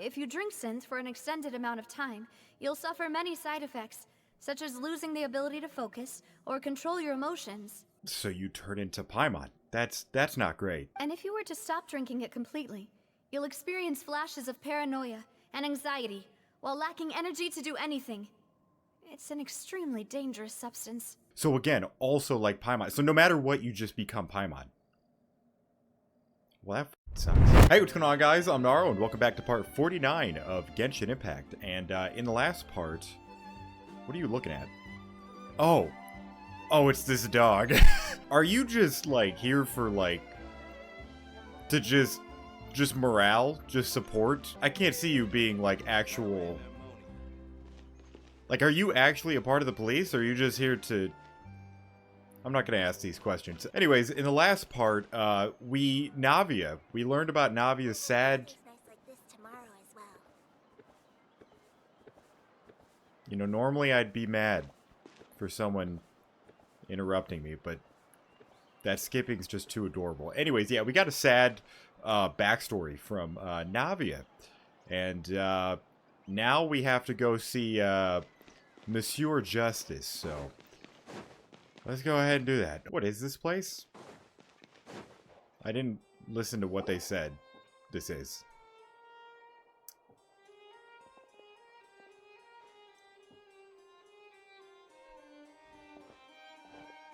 if you drink synth for an extended amount of time, you'll suffer many side effects, such as losing the ability to focus or control your emotions. So you turn into Paimon. That's not great. And if you were to stop drinking it completely, you'll experience flashes of paranoia and anxiety while lacking energy to do anything. It's an extremely dangerous substance. So again, also like Paimon. So no matter what, you just become Paimon. Well, that sucks. Hey, what's going on, guys? I'm Naro, and welcome back to part 49 of Genshin Impact. And in the last part, what are you looking at? Oh, it's this dog. Are you just like here for like to just morale, just support? I can't see you being like actual. Like, are you actually a part of the police, or are you just here to... I'm not going to ask these questions. Anyways, in the last part, we learned about Navia's sad... You know, normally I'd be mad for someone interrupting me, but that skipping's just too adorable. Anyways, yeah, we got a sad backstory from Navia. And now we have to go see Monsieur Justice, so... Let's go ahead and do that. What is this place? I didn't listen to what they said this is.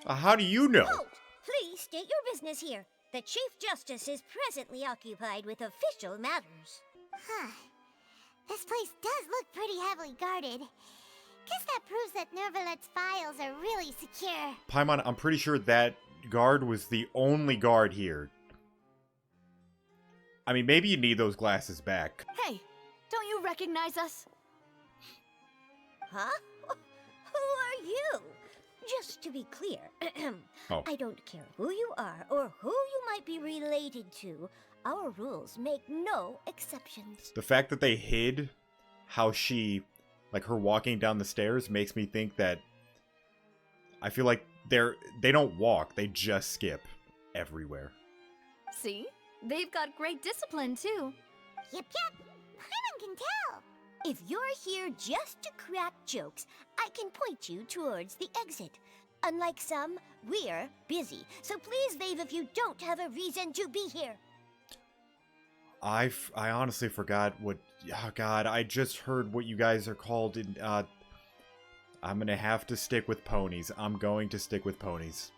How do you know? Halt! Please state your business here. The Chief Justice is presently occupied with official matters. Huh. This place does look pretty heavily guarded. Guess that proves that Nervalet's files are really secure. Paimon, I'm pretty sure that guard was the only guard here. I mean, maybe you need those glasses back. Hey, don't you recognize us? Huh? Who are you? Just to be clear, Oh. I don't care who you are or who you might be related to. Our rules make no exceptions. The fact that they hid how she... like her walking down the stairs makes me think that I feel like they don't walk, they just skip everywhere. See? They've got great discipline, too. Yep. Paimon can tell. If you're here just to crack jokes, I can point you towards the exit. Unlike some, we're busy, so please leave if you don't have a reason to be here. I honestly forgot what... Oh God, I just heard what you guys are called in... I'm gonna have to stick with ponies. I'm going to stick with ponies.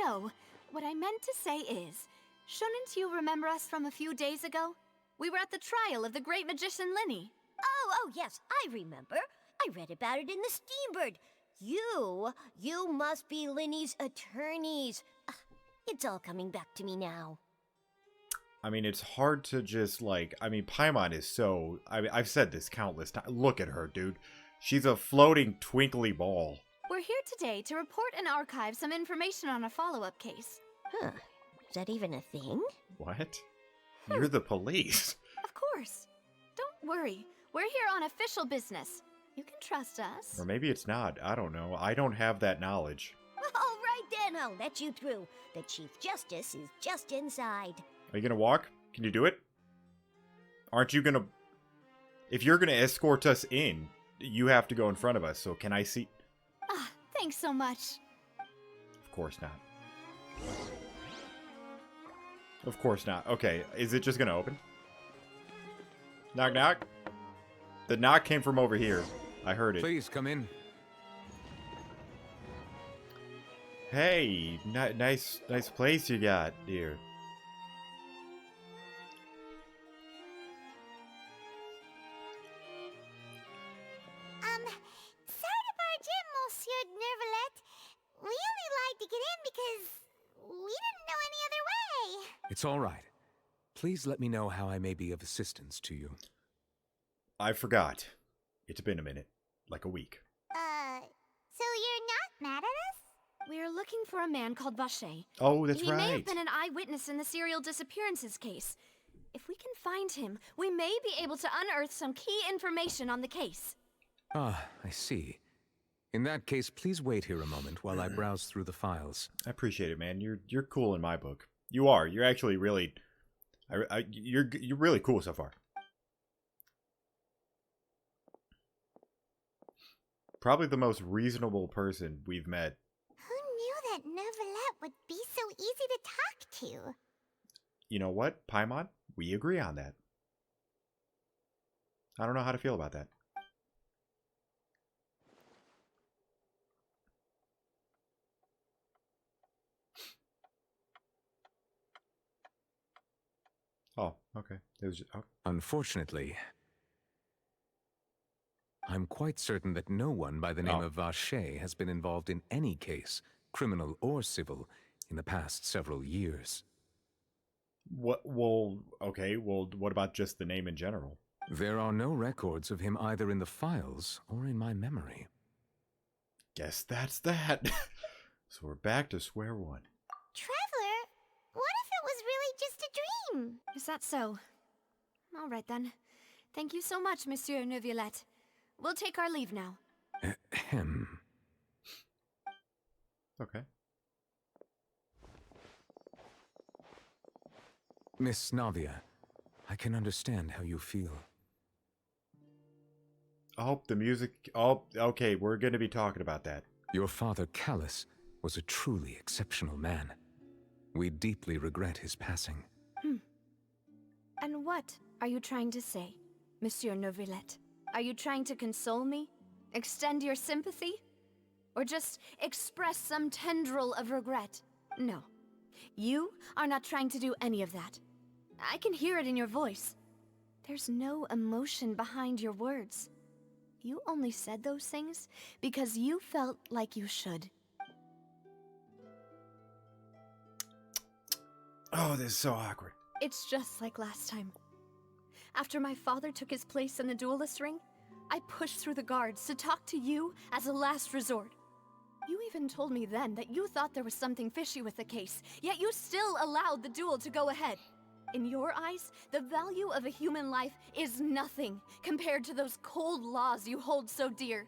No. What I meant to say is, shouldn't you remember us from a few days ago? We were at the trial of the great magician Linny. Oh, yes, I remember. I read about it in the Steambird. You must be Linny's attorneys. It's all coming back to me now. I mean, it's hard to just, like... I mean, Paimon is so... I've said this countless times. Look at her, dude. She's a floating, twinkly ball. We're here today to report and archive some information on a follow-up case. Huh. Is that even a thing? What? You're the police. Of course. Don't worry. We're here on official business. You can trust us. Or maybe it's not. I don't know. I don't have that knowledge. All right, then. I'll let you through. The Chief Justice is just inside. Are you gonna walk? Can you do it? Aren't you gonna... If you're gonna escort us in, you have to go in front of us, so can I see... Thanks so much. Of course not. Of course not. Okay, is it just gonna open? Knock, knock. The knock came from over here. I heard it. Please, come in. Hey, nice place you got, dear. Sorry to barge in, Monsieur Nervalet. We only lied to get in because we didn't know any other way. It's all right. Please let me know how I may be of assistance to you. I forgot. It's been a minute. Like a week. So you're not mad at us? We're looking for a man called Vache. Oh, that's He right. may have been an eyewitness in the serial disappearances case. If we can find him, we may be able to unearth some key information on the case. Ah, I see. In that case, please wait here a moment while I browse through the files. I appreciate it, man. You're cool in my book. You are. You're actually really... you're really cool so far. Probably the most reasonable person we've met. Who knew that Neuvillette would be so easy to talk to? You know what, Paimon? We agree on that. I don't know how to feel about that. Oh, okay. It was just, oh. Unfortunately, I'm quite certain that no one by the name of Vacher has been involved in any case, criminal or civil, in the past several years. What? Well, okay. Well, what about just the name in general? There are no records of him either in the files or in my memory. Guess that's that. So we're back to square one. Traveler, what if it was really just a dream? Is that so? All right then. Thank you so much, Monsieur Neuvillette. We'll take our leave now. Ahem. Okay. Miss Navia, I can understand how you feel. Oh, the music. Oh, okay. We're going to be talking about that. Your father, Callus, was a truly exceptional man. We deeply regret his passing. And what are you trying to say, Monsieur Neuvillette? Are you trying to console me? Extend your sympathy? Or just express some tendril of regret? No. You are not trying to do any of that. I can hear it in your voice. There's no emotion behind your words. You only said those things because you felt like you should. Oh, this is so awkward. It's just like last time. After my father took his place in the duelist ring, I pushed through the guards to talk to you as a last resort. You even told me then that you thought there was something fishy with the case, yet you still allowed the duel to go ahead. In your eyes, the value of a human life is nothing compared to those cold laws you hold so dear.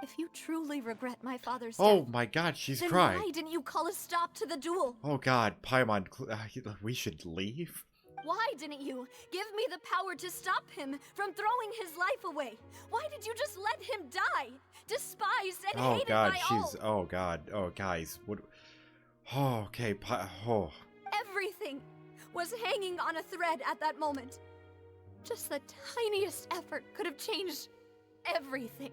If you truly regret my father's death, Oh my god, she's then crying. why didn't you call a stop to the duel? Oh god, Paimon, we should leave? Why didn't you give me the power to stop him from throwing his life away? Why did you just let him die? Despised and Oh hated god, by she's... all. Oh god, oh guys, what... Oh, okay, oh. Everything was hanging on a thread at that moment. Just the tiniest effort could have changed everything.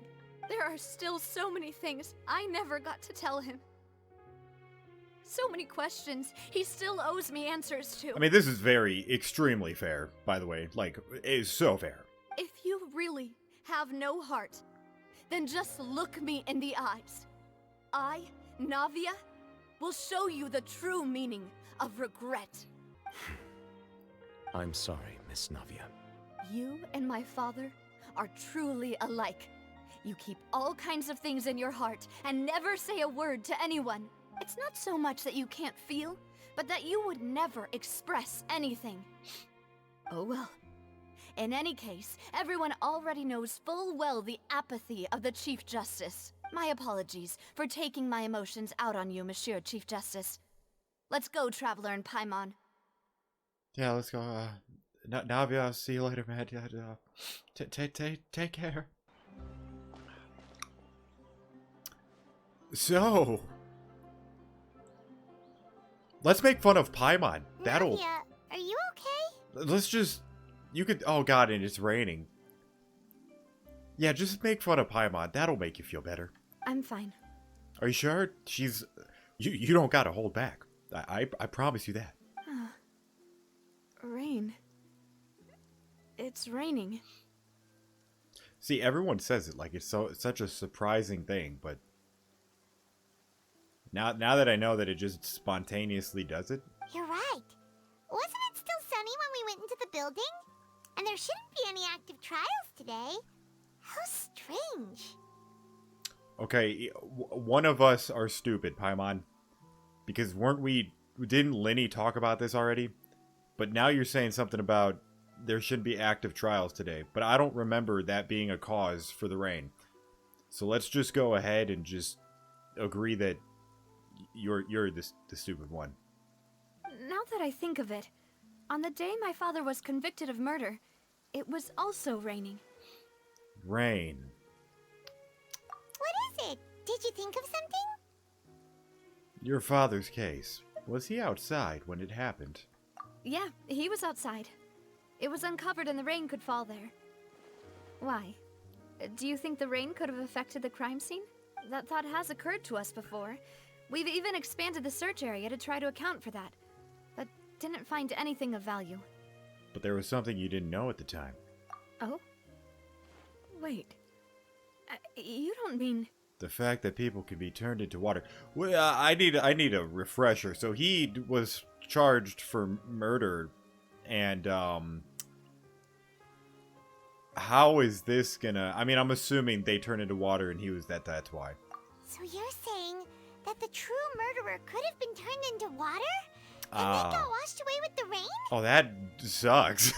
There are still so many things I never got to tell him. So many questions he still owes me answers to. I mean, this is very, extremely fair, by the way. Like, it is so fair. If you really have no heart, then just look me in the eyes. I, Navia, will show you the true meaning of regret. I'm sorry, Miss Navia. You and my father are truly alike. You keep all kinds of things in your heart and never say a word to anyone. It's not so much that you can't feel, but that you would never express anything. Oh well. In any case, everyone already knows full well the apathy of the Chief Justice. My apologies for taking my emotions out on you, Monsieur Chief Justice. Let's go, Traveler and Paimon. Yeah, let's go. Navia, I'll see you later, man. Take care. So, let's make fun of Paimon. That'll... Navia, are you okay? Let's just... You could... Oh god, and it's raining. Yeah, just make fun of Paimon. That'll make you feel better. I'm fine. Are you sure? She's... You don't gotta hold back. I promise you that. Rain. It's raining. See, everyone says it like it's such a surprising thing, but... Now that I know that it just spontaneously does it. You're right. Wasn't it still sunny when we went into the building? And there shouldn't be any active trials today. How strange. Okay, one of us are stupid, Paimon. Because didn't Lenny talk about this already? But now you're saying something about there shouldn't be active trials today. But I don't remember that being a cause for the rain. So let's just go ahead and just agree that you're the stupid one. Now that I think of it, on the day my father was convicted of murder, it was also raining. Rain. What is it? Did you think of something? Your father's case. Was he outside when it happened? Yeah, he was outside. It was uncovered and the rain could fall there. Why? Do you think the rain could have affected the crime scene? That thought has occurred to us before. We've even expanded the search area to try to account for that, but didn't find anything of value. But there was something you didn't know at the time. Oh? Wait. You don't mean... The fact that people can be turned into water. Well, I need a refresher. So he was charged for murder, and how is this gonna? I mean, I'm assuming they turn into water, and he was that's why. So you're saying that the true murderer could have been turned into water? And then got washed away with the rain? Oh, that sucks.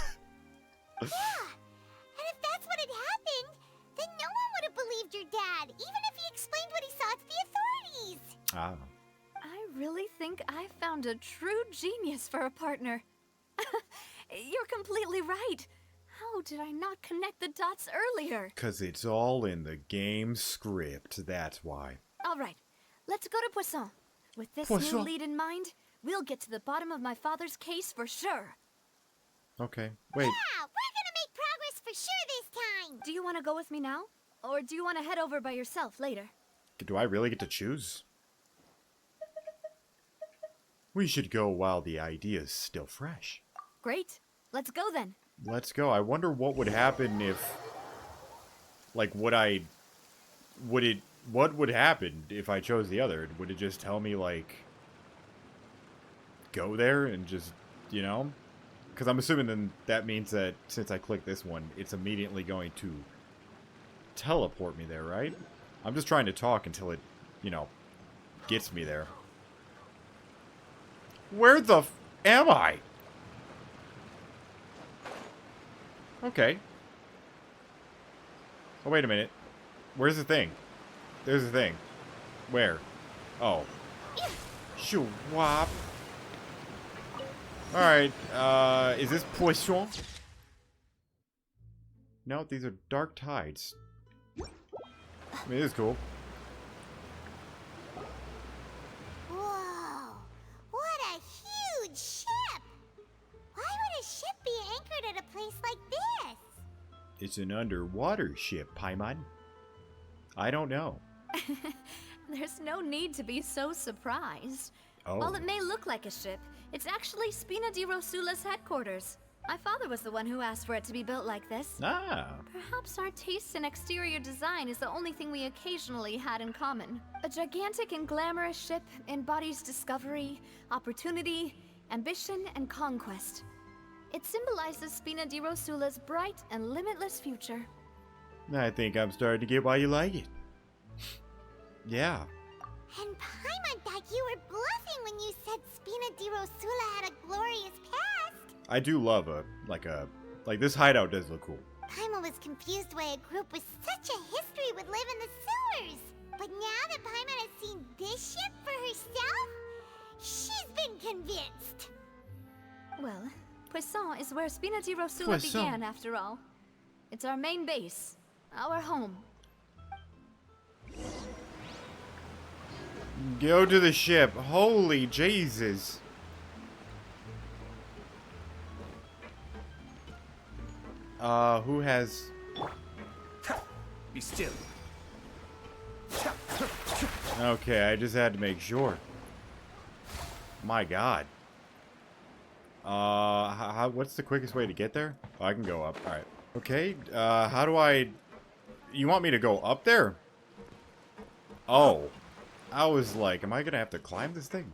Yeah. And if that's what had happened, then no one would have believed your dad, even if he explained what he saw to the authorities. I really think I found a true genius for a partner. You're completely right. How did I not connect the dots earlier? 'Cause it's all in the game script, that's why. All right, let's go to Poisson. With this new lead in mind, we'll get to the bottom of my father's case for sure. Okay, wait. Yeah, we're gonna make progress for sure this time. Do you want to go with me now? Or do you want to head over by yourself later? Do I really get to choose? We should go while the idea's still fresh. Great. Let's go then. Let's go. I wonder what would happen if... Like, what would happen if I chose the other? Would it just tell me, like... Go there and just, you know? Because I'm assuming then that means that since I click this one, it's immediately going to teleport me there, right? I'm just trying to talk until it, you know, gets me there. Where the f am I? Okay. Oh, wait a minute. Where's the thing? There's the thing. Where? Oh. Shoo wop. Alright, is this Poisson? No, these are dark tides. I mean, it is cool. Whoa, what a huge ship! Why would a ship be anchored at a place like this? It's an underwater ship, Paimon. I don't know. There's no need to be so surprised. Oh. While it may look like a ship, it's actually Spina di Rosula's headquarters. My father was the one who asked for it to be built like this. Ah. Perhaps our taste in exterior design is the only thing we occasionally had in common. A gigantic and glamorous ship embodies discovery, opportunity, ambition, and conquest. It symbolizes Spina di Rosula's bright and limitless future. I think I'm starting to get why you like it. Yeah. And Paimon thought you were bluffing when you said Spina di Rosula had a glorious past. I do love like this hideout does look cool. Paimon was confused why a group with such a history would live in the sewers. But now that Paimon has seen this ship for herself, she's been convinced. Well, Poisson is where Spina di Rosula began, after all. It's our main base, our home. Go to the ship. Holy Jesus. Who has... Be still. Okay, I just had to make sure. My God. What's the quickest way to get there? Oh, I can go up. Alright. Okay, how do I... You want me to go up there? Oh. I was like, am I gonna have to climb this thing?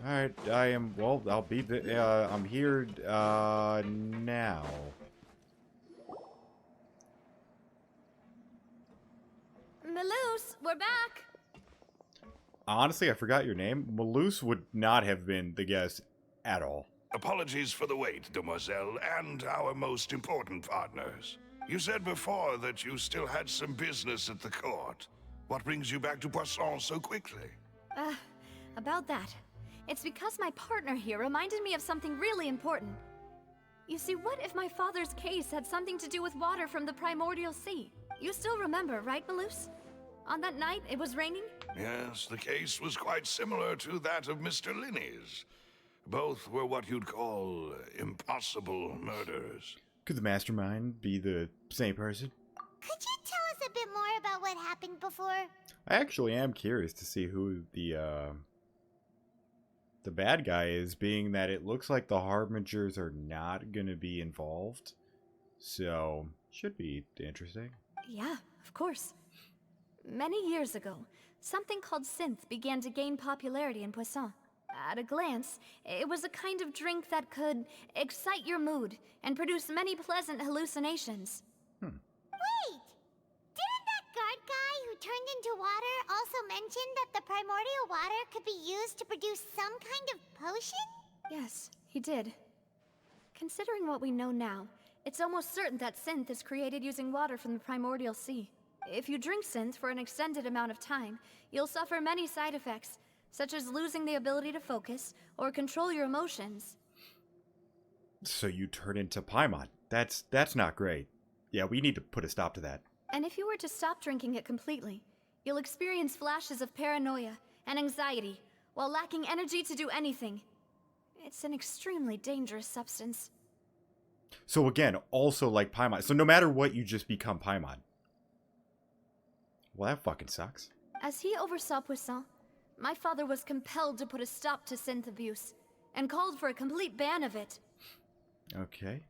Alright, I am... Well, I'll be... I'm here, now. Maloose, we're back! Honestly, I forgot your name. Maloose would not have been the guess at all. Apologies for the wait, demoiselle, and our most important partners. You said before that you still had some business at the court. What brings you back to Poisson so quickly? About that. It's because my partner here reminded me of something really important. You see, what if my father's case had something to do with water from the primordial sea? You still remember, right, Malus? On that night, it was raining? Yes, the case was quite similar to that of Mr. Linney's. Both were what you'd call impossible murders. Could the mastermind be the same person? Could you tell us a bit more about what happened before? I actually am curious to see who the bad guy is, being that it looks like the Harbingers are not going to be involved. So, should be interesting. Yeah, of course. Many years ago, something called synth began to gain popularity in Poisson. At a glance, it was a kind of drink that could excite your mood and produce many pleasant hallucinations. Wait! Didn't that guard guy who turned into water also mention that the primordial water could be used to produce some kind of potion? Yes, he did. Considering what we know now, it's almost certain that synth is created using water from the primordial sea. If you drink synth for an extended amount of time, you'll suffer many side effects, such as losing the ability to focus or control your emotions. So you turn into Paimon. That's not great. Yeah, we need to put a stop to that. And if you were to stop drinking it completely, you'll experience flashes of paranoia and anxiety while lacking energy to do anything. It's an extremely dangerous substance. So again, also like Paimon. So no matter what, you just become Paimon. Well, that fucking sucks. As he oversaw Poisson, my father was compelled to put a stop to synth abuse and called for a complete ban of it. Okay.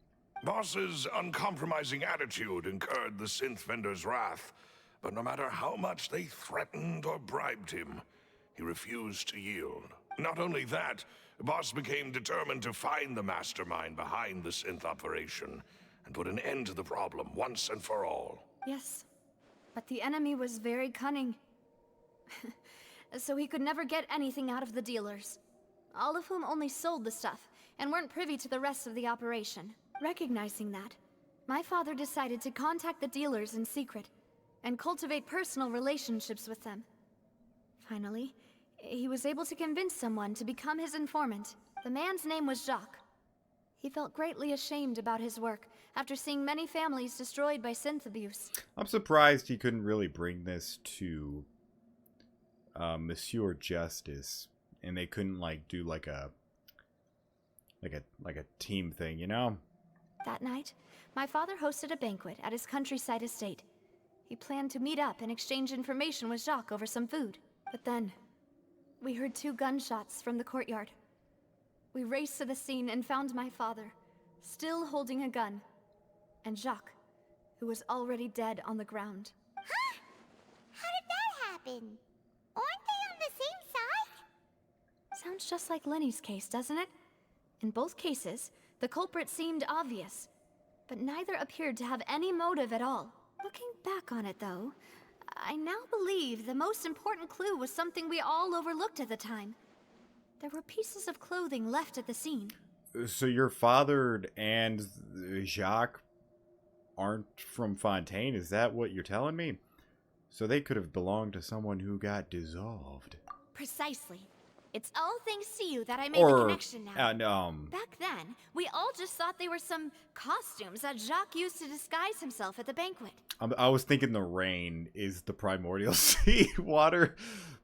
Boss's uncompromising attitude incurred the synth vendor's wrath, but no matter how much they threatened or bribed him, he refused to yield. Not only that, Boss became determined to find the mastermind behind the synth operation and put an end to the problem once and for all. Yes, but the enemy was very cunning. So he could never get anything out of the dealers, all of whom only sold the stuff and weren't privy to the rest of the operation. Recognizing that, my father decided to contact the dealers in secret and cultivate personal relationships with them. Finally, he was able to convince someone to become his informant. The man's name was Jacques. He felt greatly ashamed about his work after seeing many families destroyed by synth abuse. I'm surprised he couldn't really bring this to Monsieur Justice, and they couldn't like do like a team thing, you know? That night, my father hosted a banquet at his countryside estate. He planned to meet up and exchange information with Jacques over some food. But then, we heard 2 gunshots from the courtyard. We raced to the scene and found my father, still holding a gun, and Jacques, who was already dead on the ground. Huh? How did that happen? Aren't they on the same side? Sounds just like Lenny's case, doesn't it? In both cases, the culprit seemed obvious, but neither appeared to have any motive at all. Looking back on it, though, I now believe the most important clue was something we all overlooked at the time. There were pieces of clothing left at the scene. So your father and Jacques aren't from Fontaine? Is that what you're telling me? So they could have belonged to someone who got dissolved. Precisely. It's all thanks to you that I made the connection now. And, Back then, we all just thought they were some costumes that Jacques used to disguise himself at the banquet. I was thinking the rain is the primordial sea water,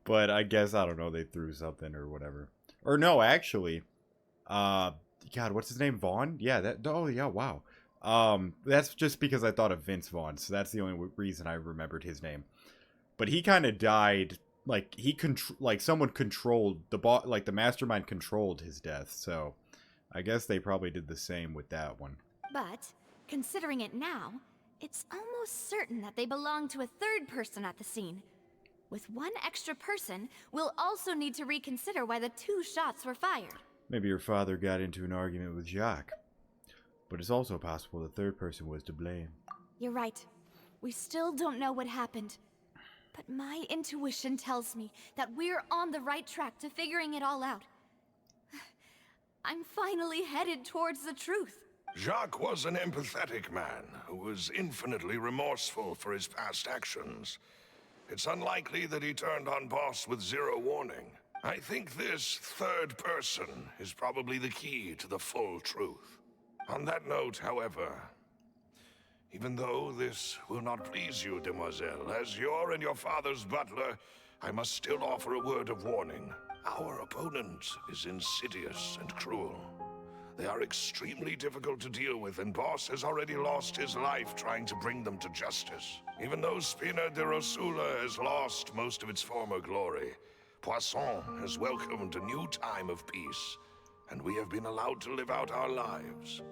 but I guess, I don't know, they threw something or whatever. Or no, actually, God, what's his name? Vaughn? Yeah, oh yeah, wow. That's just because I thought of Vince Vaughn, so that's the only reason I remembered his name. But he kind of died, like, someone controlled, the mastermind controlled his death, so I guess they probably did the same with that one. But, considering it now, it's almost certain that they belong to a third person at the scene. With one extra person, we'll also need to reconsider why the 2 shots were fired. Maybe your father got into an argument with Jacques. But it's also possible the third person was to blame. You're right. We still don't know what happened. But my intuition tells me that we're on the right track to figuring it all out. I'm finally headed towards the truth. Jacques was an empathetic man who was infinitely remorseful for his past actions. It's unlikely that he turned on Boss with 0 warning. I think this third person is probably the key to the full truth. On that note, however, even though this will not please you, demoiselle, as your and your father's butler, I must still offer a word of warning. Our opponent is insidious and cruel. They are extremely difficult to deal with, and Boss has already lost his life trying to bring them to justice. Even though Spina de Rosula has lost most of its former glory, Poisson has welcomed a new time of peace, and we have been allowed to live out our lives.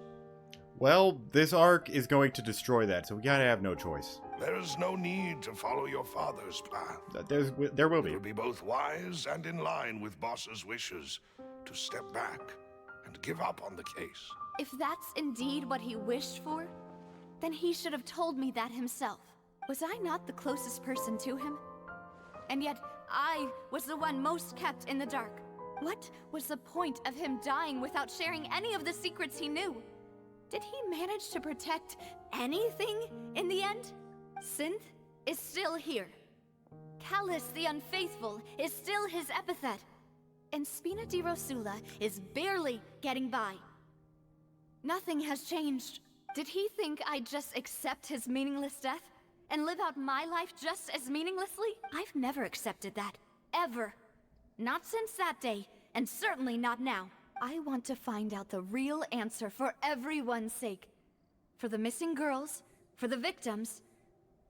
Well, this arc is going to destroy that, so we gotta have no choice. There is no need to follow your father's path. There will It be. would be both wise and in line with Boss's wishes to step back and give up on the case. If that's indeed what he wished for, then he should have told me that himself. Was I not the closest person to him? And yet, I was the one most kept in the dark. What was the point of him dying without sharing any of the secrets he knew? Did he manage to protect anything in the end? Synth is still here. Callus the Unfaithful is still his epithet. And Spina di Rosula is barely getting by. Nothing has changed. Did he think I'd just accept his meaningless death and live out my life just as meaninglessly? I've never accepted that. Ever. Not since that day, and certainly not now. I want to find out the real answer for everyone's sake. For the missing girls, for the victims,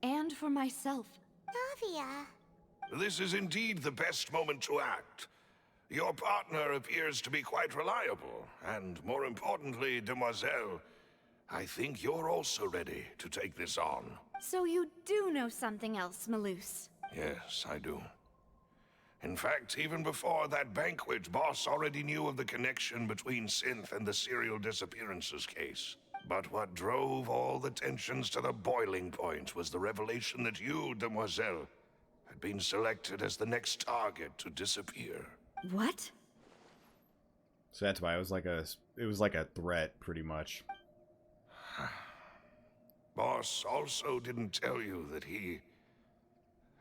and for myself. Navia. This is indeed the best moment to act. Your partner appears to be quite reliable, and more importantly, demoiselle, I think you're also ready to take this on. So you do know something else, Malus. Yes, I do. In fact, even before that banquet, Boss already knew of the connection between Synth and the serial disappearances case. But what drove all the tensions to the boiling point was the revelation that you, demoiselle, had been selected as the next target to disappear. What? So that's why it was like a threat, pretty much. Boss also didn't tell you that he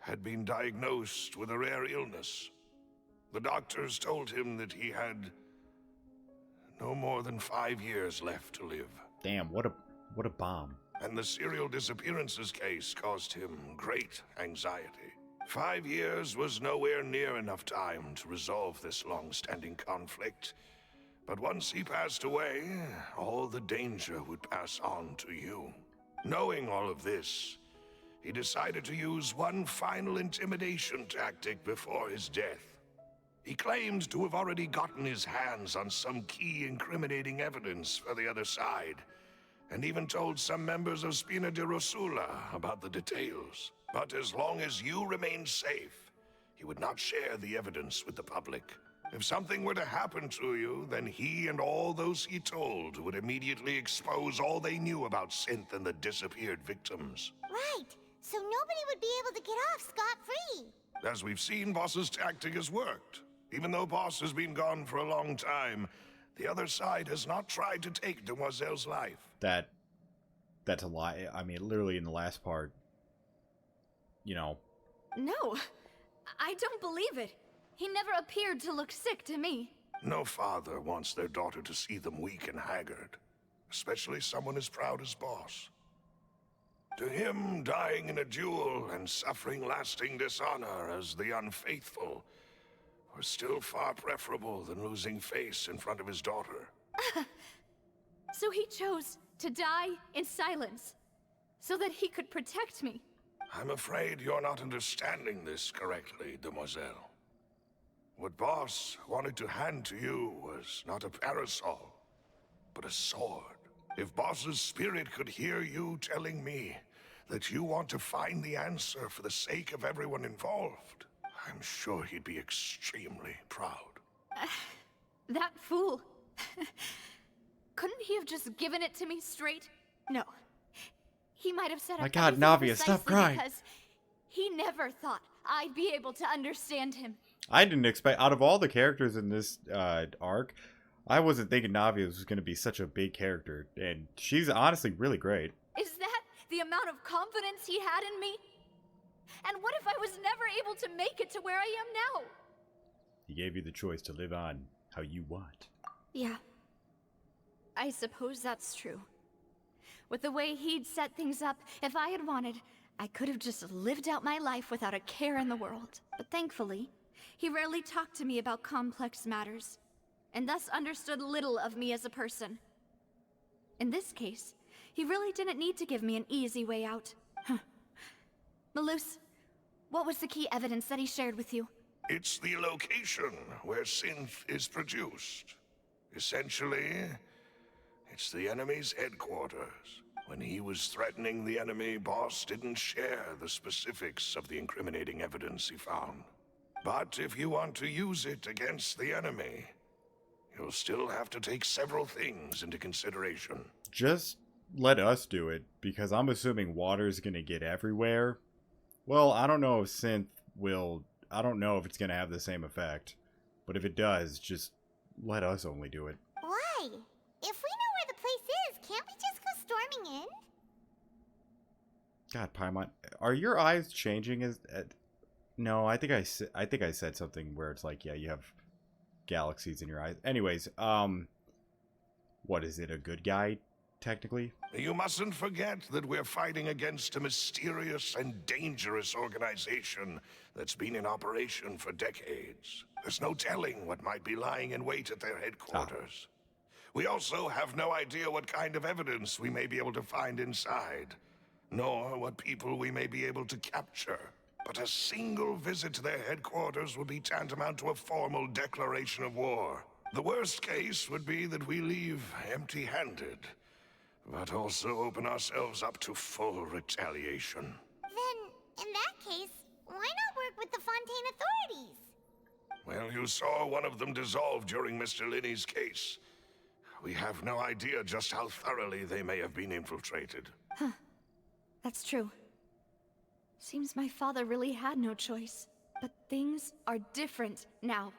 had been diagnosed with a rare illness. The doctors told him that he had no more than 5 years left to live. Damn, what a bomb. And the serial disappearances case caused him great anxiety. 5 years was nowhere near enough time to resolve this long-standing conflict. But once he passed away, all the danger would pass on to you. Knowing all of this, he decided to use one final intimidation tactic before his death. He claimed to have already gotten his hands on some key incriminating evidence for the other side, and even told some members of Spina de Rosula about the details. But as long as you remained safe, he would not share the evidence with the public. If something were to happen to you, then he and all those he told would immediately expose all they knew about Synth and the disappeared victims. Right. So nobody would be able to get off scot-free. As we've seen, Boss's tactic has worked. Even though Boss has been gone for a long time, the other side has not tried to take Demoiselle's life. That's a lie. I mean, literally in the last part, you know. No, I don't believe it. He never appeared to look sick to me. No father wants their daughter to see them weak and haggard, especially someone as proud as Boss. To him, dying in a duel and suffering lasting dishonor as the unfaithful were still far preferable than losing face in front of his daughter. So he chose to die in silence, so that he could protect me. I'm afraid you're not understanding this correctly, demoiselle. What Boss wanted to hand to you was not a parasol, but a sword. If Boss's spirit could hear you telling me that you want to find the answer for the sake of everyone involved, I'm sure he'd be extremely proud. That fool. Couldn't he have just given it to me straight? No. He might have said My God, Navia, stop crying. Because he never thought I'd be able to understand him. I didn't expect, out of all the characters in this arc, I wasn't thinking Navia was going to be such a big character, and she's honestly really great. Is that the amount of confidence he had in me? And what if I was never able to make it to where I am now? He gave you the choice to live on how you want. Yeah. I suppose that's true. With the way he'd set things up, if I had wanted, I could have just lived out my life without a care in the world. But thankfully, he rarely talked to me about complex matters, and thus understood little of me as a person. In this case, he really didn't need to give me an easy way out. Malus, what was the key evidence that he shared with you? It's the location where synth is produced. Essentially, it's the enemy's headquarters. When he was threatening the enemy, Boss didn't share the specifics of the incriminating evidence he found. But if you want to use it against the enemy, you'll still have to take several things into consideration. Just let us do it, because I'm assuming water's gonna get everywhere. Well, I don't know if synth will... I don't know if it's gonna have the same effect. But if it does, just let us only do it. Why? If we know where the place is, can't we just go storming in? God, Paimon, are your eyes changing? No, I think I said something where it's like, yeah, you have galaxies in your eyes. Anyways, what is it? A good guy, technically? You mustn't forget that we're fighting against a mysterious and dangerous organization that's been in operation for decades. There's no telling what might be lying in wait at their headquarters. We also have no idea what kind of evidence we may be able to find inside, nor what people we may be able to capture. But a single visit to their headquarters would be tantamount to a formal declaration of war. The worst case would be that we leave empty-handed, but also open ourselves up to full retaliation. Then, in that case, why not work with the Fontaine authorities? Well, you saw one of them dissolve during Mr. Linney's case. We have no idea just how thoroughly they may have been infiltrated. That's true. Seems my father really had no choice. But things are different now.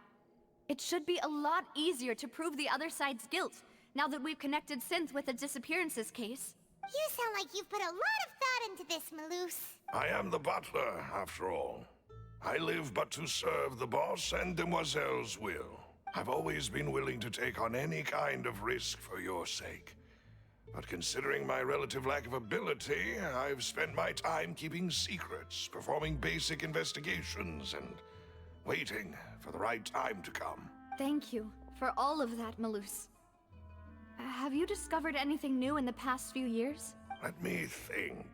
It should be a lot easier to prove the other side's guilt, now that we've connected Synth with the disappearances case. You sound like you've put a lot of thought into this, Malus. I am the butler, after all. I live but to serve the boss and Demoiselle's will. I've always been willing to take on any kind of risk for your sake. But considering my relative lack of ability, I've spent my time keeping secrets, performing basic investigations, and waiting for the right time to come. Thank you for all of that, Malus. Have you discovered anything new in the past few years? Let me think.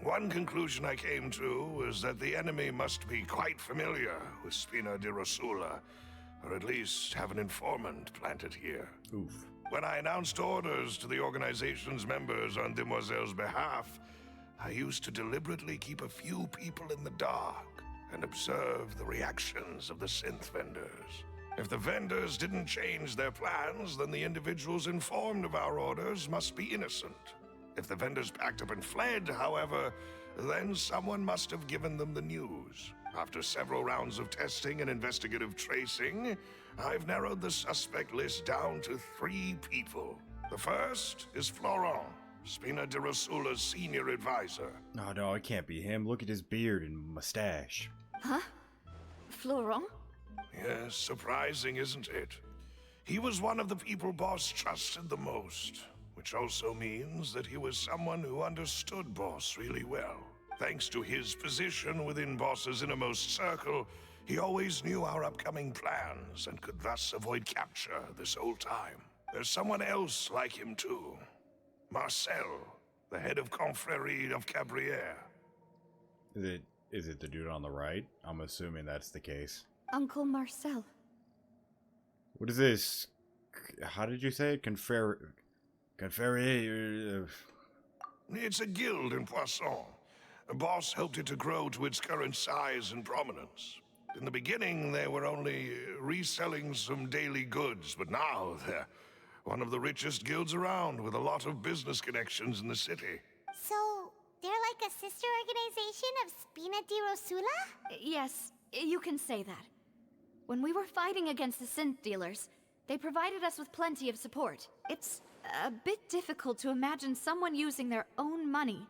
One conclusion I came to was that the enemy must be quite familiar with Spina di Rosula, or at least have an informant planted here. Oof. When I announced orders to the organization's members on Demoiselle's behalf, I used to deliberately keep a few people in the dark and observe the reactions of the synth vendors. If the vendors didn't change their plans, then the individuals informed of our orders must be innocent. If the vendors packed up and fled, however, then someone must have given them the news. After several rounds of testing and investigative tracing, I've narrowed the suspect list down to 3 people. The first is Florent, Spina di Rosula's senior advisor. Oh, no, it can't be him. Look at his beard and mustache. Huh? Florent? Yes, surprising, isn't it? He was one of the people Boss trusted the most, which also means that he was someone who understood Boss really well. Thanks to his position within Boss's innermost circle, he always knew our upcoming plans and could thus avoid capture this whole time. There's someone else like him too. Marcel, the head of Confrérie of Cabrières. Is it the dude on the right? I'm assuming that's the case. Uncle Marcel. What is this? How did you say it? Confrérie... It's a guild in Poisson. Boss helped it to grow to its current size and prominence. In the beginning, they were only reselling some daily goods, but now they're one of the richest guilds around, with a lot of business connections in the city. So, they're like a sister organization of Spina di Rosula? Yes, you can say that. When we were fighting against the synth dealers, they provided us with plenty of support. It's a bit difficult to imagine someone using their own money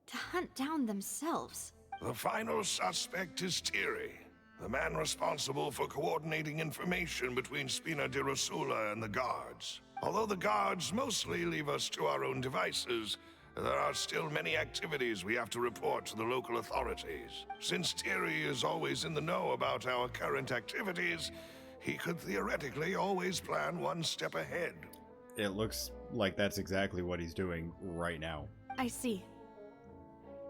to hunt down themselves. The final suspect is Thierry. the man responsible for coordinating information between Spina di Rosula and the guards. Although the guards mostly leave us to our own devices, there are still many activities we have to report to the local authorities. Since Thierry is always in the know about our current activities, he could theoretically always plan one step ahead. It looks like that's exactly what he's doing right now. I see.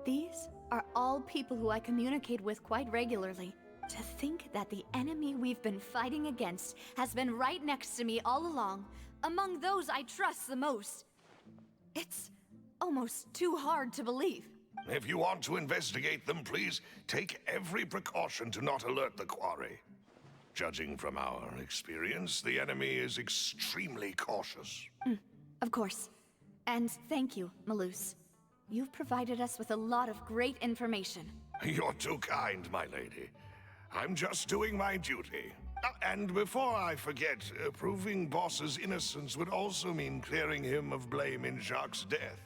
These are all people who I communicate with quite regularly. To think that the enemy we've been fighting against has been right next to me all along, among those I trust the most. It's almost too hard to believe. If you want to investigate them, please take every precaution to not alert the quarry. Judging from our experience, the enemy is extremely cautious. Of course. And thank you, Malus. You've provided us with a lot of great information. You're too kind, my lady. I'm just doing my duty. And before I forget, proving Boss's innocence would also mean clearing him of blame in Jacques' death.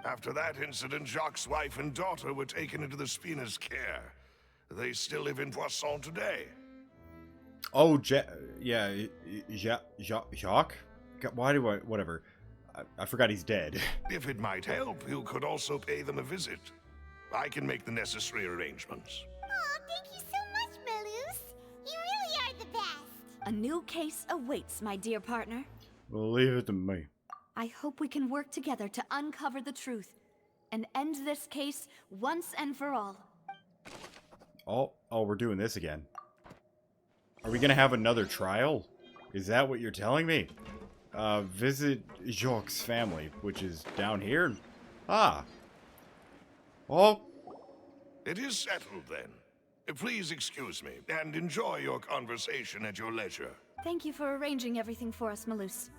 After that incident, Jacques' wife and daughter were taken into the Spina's care. They still live in Poisson today. Oh, Jacques? Why do I... Whatever. I forgot he's dead. If it might help, you could also pay them a visit. I can make the necessary arrangements. Oh, thank you so much, Malus. You really are the best. A new case awaits, my dear partner. Well, leave it to me. I hope we can work together to uncover the truth and end this case once and for all. Oh, we're doing this again. Are we gonna have another trial? Is that what you're telling me? Visit Jacques' family, which is down here. Ah. Oh. It is settled, then. Please excuse me, and enjoy your conversation at your leisure. Thank you for arranging everything for us, Malus.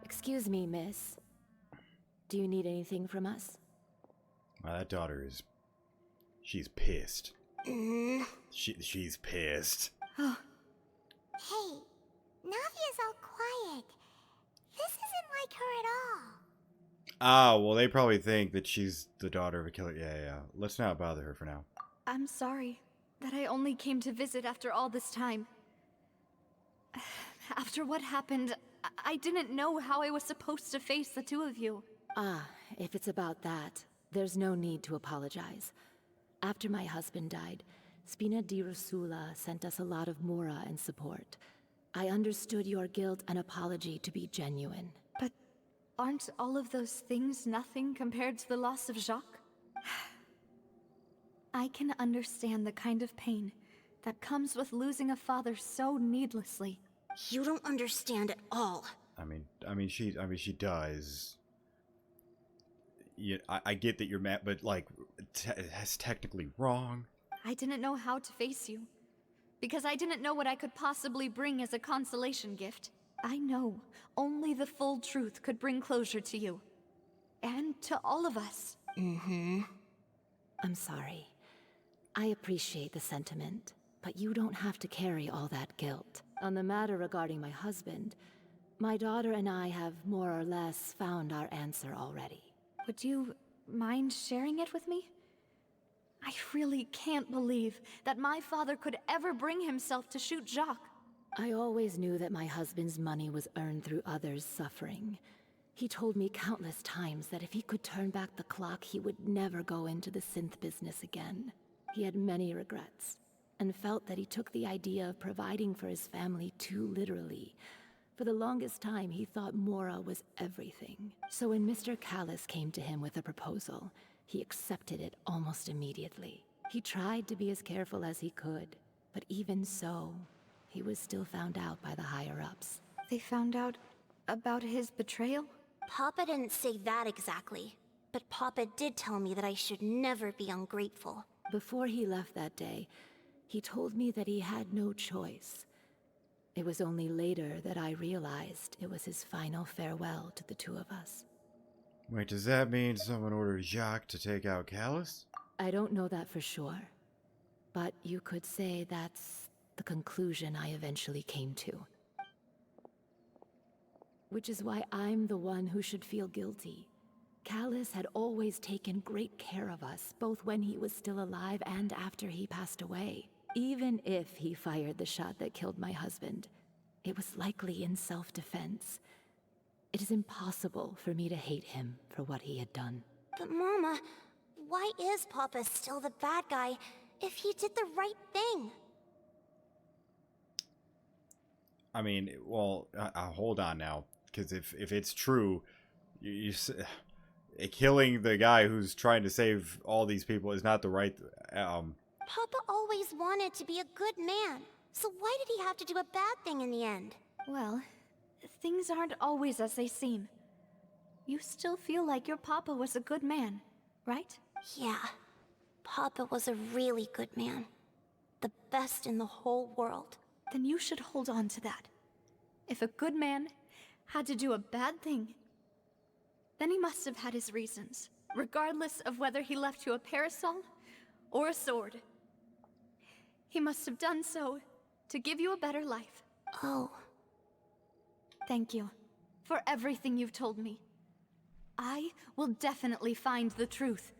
Excuse me, miss. Do you need anything from us? Well, that daughter is... She's pissed. She's pissed. Hey, Navia's all quiet. This isn't like her at all. Ah, well, they probably think that she's the daughter of a killer. Yeah. Let's not bother her for now. I'm sorry that I only came to visit after all this time. After what happened, I didn't know how I was supposed to face the two of you. Ah, if it's about that, there's no need to apologize. After my husband died, Spina di Rosula sent us a lot of mora and support. I understood your guilt and apology to be genuine. But aren't all of those things nothing compared to the loss of Jacques? I can understand the kind of pain that comes with losing a father so needlessly. You don't understand at all. I mean, she does. Yeah, I get that you're mad, but like, that's technically wrong. I didn't know how to face you, because I didn't know what I could possibly bring as a consolation gift. I know only the full truth could bring closure to you, and to all of us. I'm sorry. I appreciate the sentiment, but you don't have to carry all that guilt. On the matter regarding my husband, my daughter and I have more or less found our answer already. Would you mind sharing it with me? I really can't believe that my father could ever bring himself to shoot Jacques. I always knew that my husband's money was earned through others' suffering. He told me countless times that if he could turn back the clock, he would never go into the synth business again. He had many regrets, and felt that he took the idea of providing for his family too literally. For the longest time, he thought Mora was everything. So when Mr. Callis came to him with a proposal, he accepted it almost immediately. He tried to be as careful as he could, but even so, he was still found out by the higher-ups. They found out about his betrayal? Papa didn't say that exactly, but Papa did tell me that I should never be ungrateful. Before he left that day, he told me that he had no choice. It was only later that I realized it was his final farewell to the two of us. Wait, does that mean someone ordered Jacques to take out Callis? I don't know that for sure, but you could say that's the conclusion I eventually came to. Which is why I'm the one who should feel guilty. Callus had always taken great care of us, both when he was still alive and after he passed away. Even if he fired the shot that killed my husband, it was likely in self-defense. It is impossible for me to hate him for what he had done. But Mama, why is Papa still the bad guy if he did the right thing? I mean, well, hold on now, because if it's true, killing the guy who's trying to save all these people is not the right. Papa always wanted to be a good man, so why did he have to do a bad thing in the end? Well, things aren't always as they seem. You still feel like your papa was a good man, right? Yeah, Papa was a really good man. The best in the whole world. Then you should hold on to that. If a good man had to do a bad thing, then he must have had his reasons, regardless of whether he left you a parasol or a sword. He must have done so to give you a better life. Oh. Thank you for everything you've told me. I will definitely find the truth.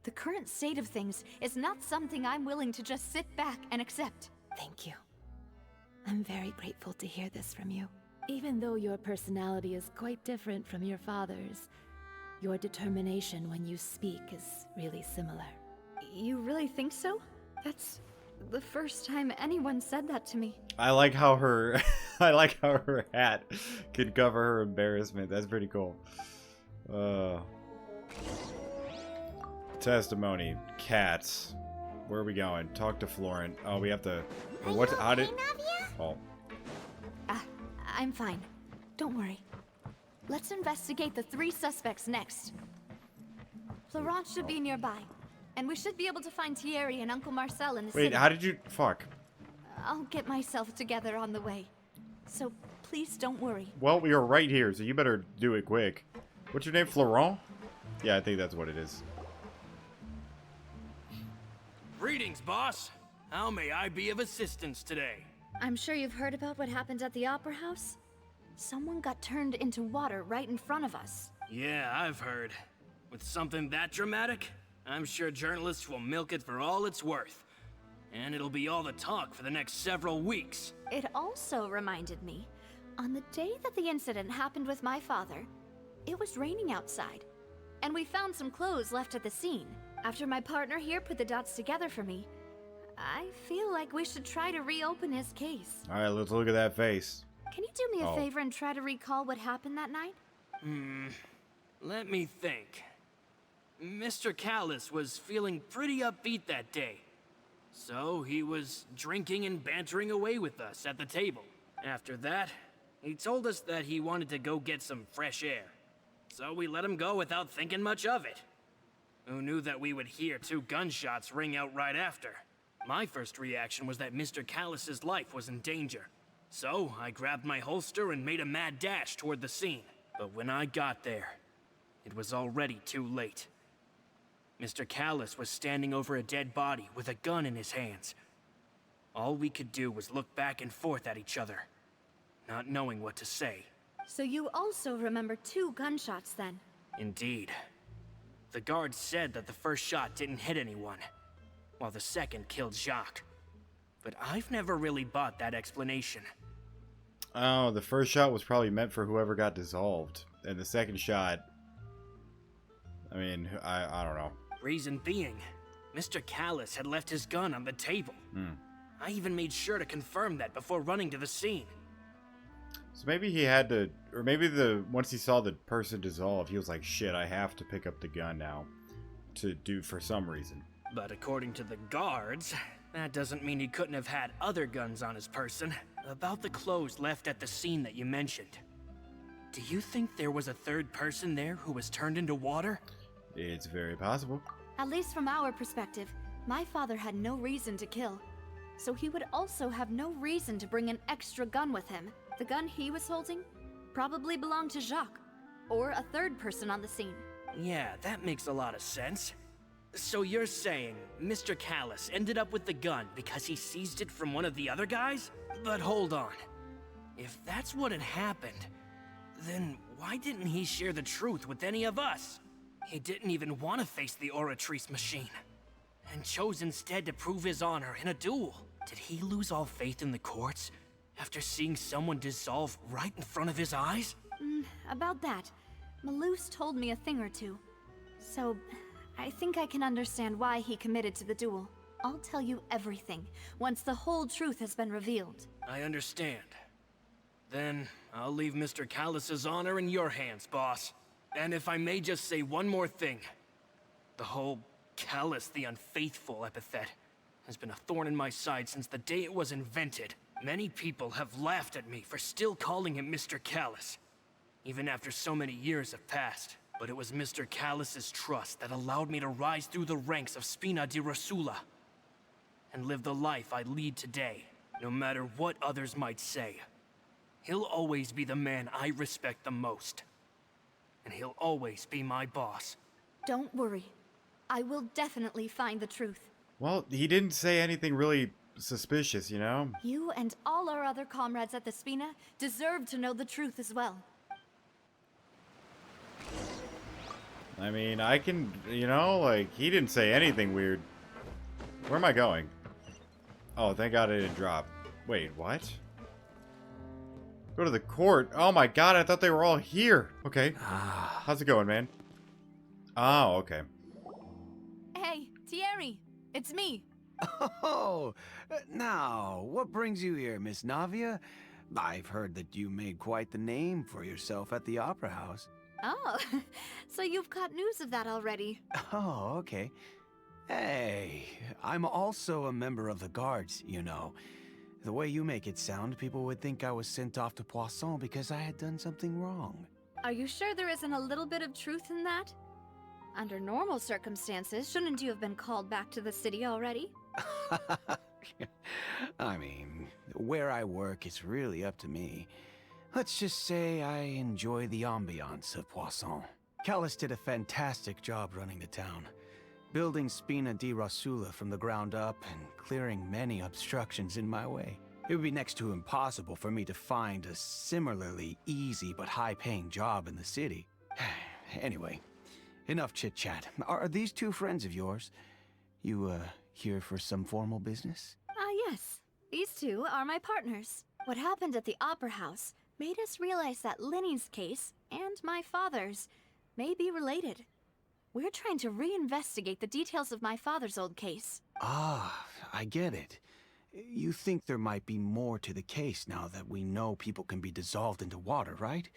The current state of things is not something I'm willing to just sit back and accept. Thank you. I'm very grateful to hear this from you. Even though your personality is quite different from your father's, your determination when you speak is really similar. You really think so? That's the first time anyone said that to me. I like how her hat can cover her embarrassment. That's pretty cool. Testimony. Cats. Where are we going? Talk to Florent. Oh, we have to. What? How did? Oh. I'm fine. Don't worry. Let's investigate the 3 suspects next. Florent should be nearby, and we should be able to find Thierry and Uncle Marcel in the city. Wait, how did you? Fuck. I'll get myself together on the way. So please don't worry. Well, we are right here, so you better do it quick. What's your name, Florent? Yeah, I think that's what it is. Greetings, boss. How may I be of assistance today? I'm sure you've heard about what happened at the Opera House. Someone got turned into water right in front of us. Yeah, I've heard. With something that dramatic, I'm sure journalists will milk it for all it's worth. And it'll be all the talk for the next several weeks. It also reminded me, on the day that the incident happened with my father, it was raining outside. And we found some clothes left at the scene. After my partner here put the dots together for me, I feel like we should try to reopen his case. Alright, let's look at that face. Can you do me a favor and try to recall what happened that night? Let me think. Mr. Callus was feeling pretty upbeat that day. So he was drinking and bantering away with us at the table. After that, he told us that he wanted to go get some fresh air. So we let him go without thinking much of it. Who knew that we would hear 2 gunshots ring out right after? My first reaction was that Mr. Callus's life was in danger. So I grabbed my holster and made a mad dash toward the scene. But when I got there, it was already too late. Mr. Callus was standing over a dead body with a gun in his hands. All we could do was look back and forth at each other, not knowing what to say. So you also remember 2 gunshots then? Indeed. The guard said that the first shot didn't hit anyone, while the second killed Jacques. But I've never really bought that explanation. Oh, the first shot was probably meant for whoever got dissolved. And the second shot... I mean, I don't know. Reason being, Mr. Callus had left his gun on the table. I even made sure to confirm that before running to the scene. So maybe he had to... Or maybe once he saw the person dissolve, he was like, shit, I have to pick up the gun now. To do for some reason. But according to the guards, that doesn't mean he couldn't have had other guns on his person. About the clothes left at the scene that you mentioned. Do you think there was a third person there who was turned into water? It's very possible. At least from our perspective, my father had no reason to kill. So he would also have no reason to bring an extra gun with him. The gun he was holding probably belonged to Jacques, or a third person on the scene. Yeah, that makes a lot of sense. So you're saying Mr. Callus ended up with the gun because he seized it from one of the other guys? But hold on. If that's what had happened, then why didn't he share the truth with any of us? He didn't even want to face the Oratrice machine, and chose instead to prove his honor in a duel. Did he lose all faith in the courts after seeing someone dissolve right in front of his eyes? About that, Malus told me a thing or two. So, I think I can understand why he committed to the duel. I'll tell you everything, once the whole truth has been revealed. I understand. Then, I'll leave Mr. Callus's honor in your hands, boss. And if I may just say one more thing. The whole Callus the Unfaithful epithet has been a thorn in my side since the day it was invented. Many people have laughed at me for still calling him Mr. Callus, even after so many years have passed. But it was Mr. Callus's trust that allowed me to rise through the ranks of Spina di Rosula and live the life I lead today, no matter what others might say. He'll always be the man I respect the most, and he'll always be my boss. Don't worry. I will definitely find the truth. Well, he didn't say anything really suspicious, you know? You and all our other comrades at the Spina deserve to know the truth as well. I mean, I can, you know, like, he didn't say anything weird. Where am I going? Oh, thank God I didn't drop. Wait, what? Go to the court? Oh my God, I thought they were all here. Okay. How's it going, man? Oh, okay. Hey, Thierry, it's me. Oh, now, what brings you here, Miss Navia? I've heard that you made quite the name for yourself at the Opera House. Oh, so you've got news of that already. Oh, okay. Hey, I'm also a member of the guards, you know. The way you make it sound, people would think I was sent off to Poisson because I had done something wrong. Are you sure there isn't a little bit of truth in that? Under normal circumstances, shouldn't you have been called back to the city already? I mean, where I work is really up to me. Let's just say I enjoy the ambiance of Poisson. Callus did a fantastic job running the town, building Spina di Rosula from the ground up and clearing many obstructions in my way. It would be next to impossible for me to find a similarly easy but high-paying job in the city. Anyway, enough chit-chat. Are these two friends of yours? You, here for some formal business? Yes. These two are my partners. What happened at the Opera House made us realize that Linny's case and my father's may be related. We're trying to reinvestigate the details of my father's old case. Ah, I get it. You think there might be more to the case now that we know people can be dissolved into water, right?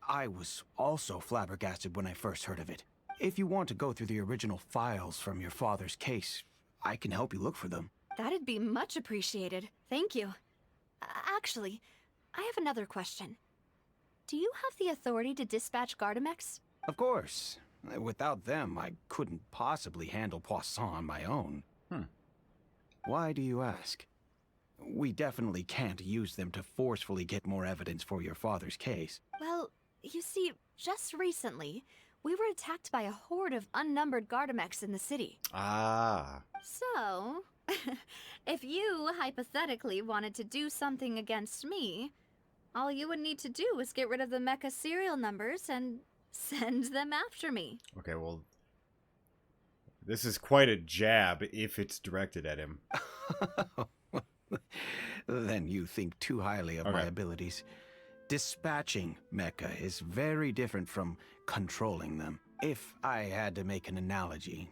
I was also flabbergasted when I first heard of it. If you want to go through the original files from your father's case, I can help you look for them. That'd be much appreciated. Thank you. Actually, I have another question. Do you have the authority to dispatch Gardamex? Of course. Without them, I couldn't possibly handle Poisson on my own. Why do you ask? We definitely can't use them to forcefully get more evidence for your father's case. Well, you see, just recently, we were attacked by a horde of unnumbered Gardamex in the city. Ah. So, if you hypothetically wanted to do something against me, all you would need to do is get rid of the mecha serial numbers and send them after me. Okay, well, this is quite a jab if it's directed at him. Then you think too highly of my abilities. Dispatching mecha is very different from controlling them. If I had to make an analogy,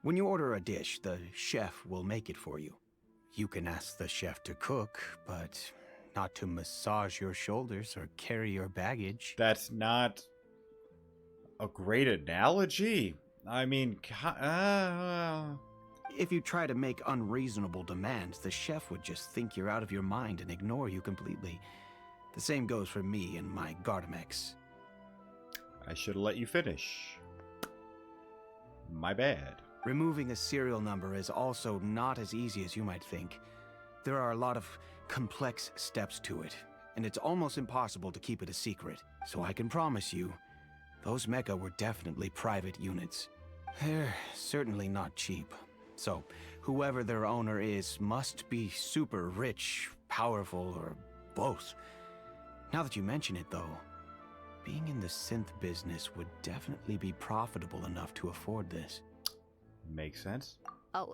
when you order a dish, the chef will make it for you. You can ask the chef to cook, but not to massage your shoulders or carry your baggage. That's not a great analogy. I mean, if you try to make unreasonable demands, the chef would just think you're out of your mind and ignore you completely. The same goes for me and my Gardamex. I should have let you finish. My bad. Removing a serial number is also not as easy as you might think. There are a lot of complex steps to it, and it's almost impossible to keep it a secret. So I can promise you, those mecha were definitely private units. They're certainly not cheap. So, whoever their owner is must be super rich, powerful, or both. Now that you mention it, though, being in the synth business would definitely be profitable enough to afford this. Makes sense. Oh,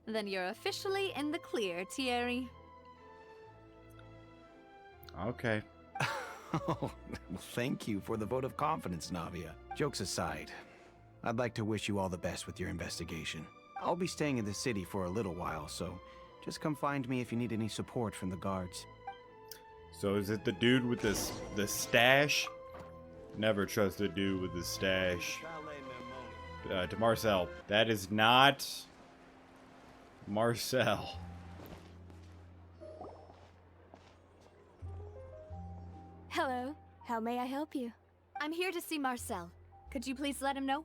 then you're officially in the clear, Thierry. Okay. Oh, thank you for the vote of confidence, Navia. Jokes aside, I'd like to wish you all the best with your investigation. I'll be staying in the city for a little while, so just come find me if you need any support from the guards. So is it the dude with the stash? Never trust a dude with the stash. To Marcel. That is not Marcel. Hello. How may I help you? I'm here to see Marcel. Could you please let him know?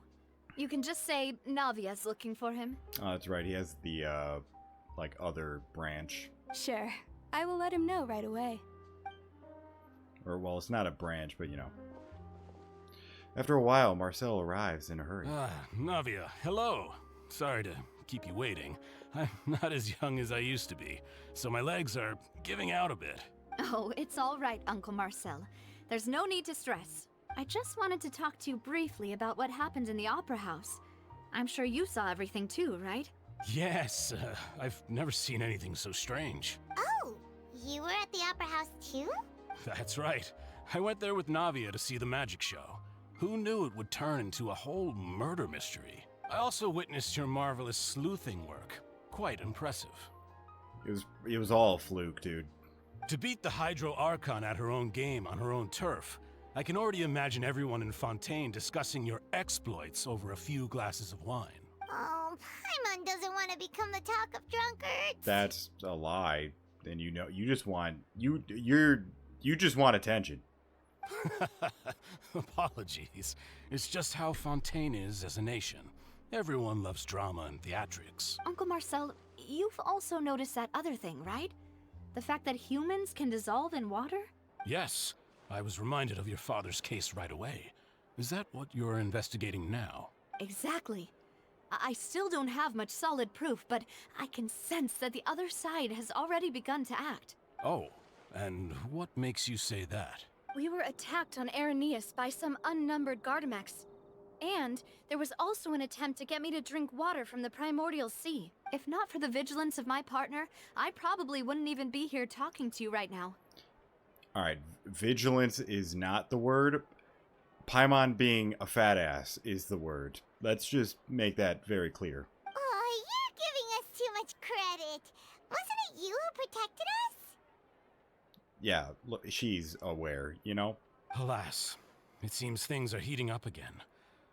You can just say Navia's looking for him. Oh, that's right. He has the, like, other branch. Sure. I will let him know right away. Or, well, it's not a branch, but, you know. After a while, Marcel arrives in a hurry. Navia, hello. Sorry to keep you waiting. I'm not as young as I used to be, so my legs are giving out a bit. Oh, it's all right, Uncle Marcel. There's no need to stress. I just wanted to talk to you briefly about what happened in the Opera House. I'm sure you saw everything too, right? Yes, I've never seen anything so strange. Oh, you were at the Opera House too? That's right. I went there with Navia to see the magic show. Who knew it would turn into a whole murder mystery? I also witnessed your marvelous sleuthing work. Quite impressive. It was all a fluke, dude. To beat the Hydro Archon at her own game on her own turf, I can already imagine everyone in Fontaine discussing your exploits over a few glasses of wine. Oh, Paimon doesn't want to become the talk of drunkards. That's a lie. And you know, you just want you just want attention. Apologies. It's just how Fontaine is as a nation. Everyone loves drama and theatrics. Uncle Marcel, you've also noticed that other thing, right? The fact that humans can dissolve in water? Yes, I was reminded of your father's case right away. Is that what you're investigating now? Exactly. I still don't have much solid proof, but I can sense that the other side has already begun to act. Oh, and what makes you say that? We were attacked on Araneus by some unnumbered Gardamex. And there was also an attempt to get me to drink water from the primordial sea. If not for the vigilance of my partner, I probably wouldn't even be here talking to you right now. Alright, vigilance is not the word. Paimon being a fat ass is the word. Let's just make that very clear. Oh, you're giving us too much credit. Wasn't it you who protected us? Yeah, look, she's aware, you know? Alas, it seems things are heating up again.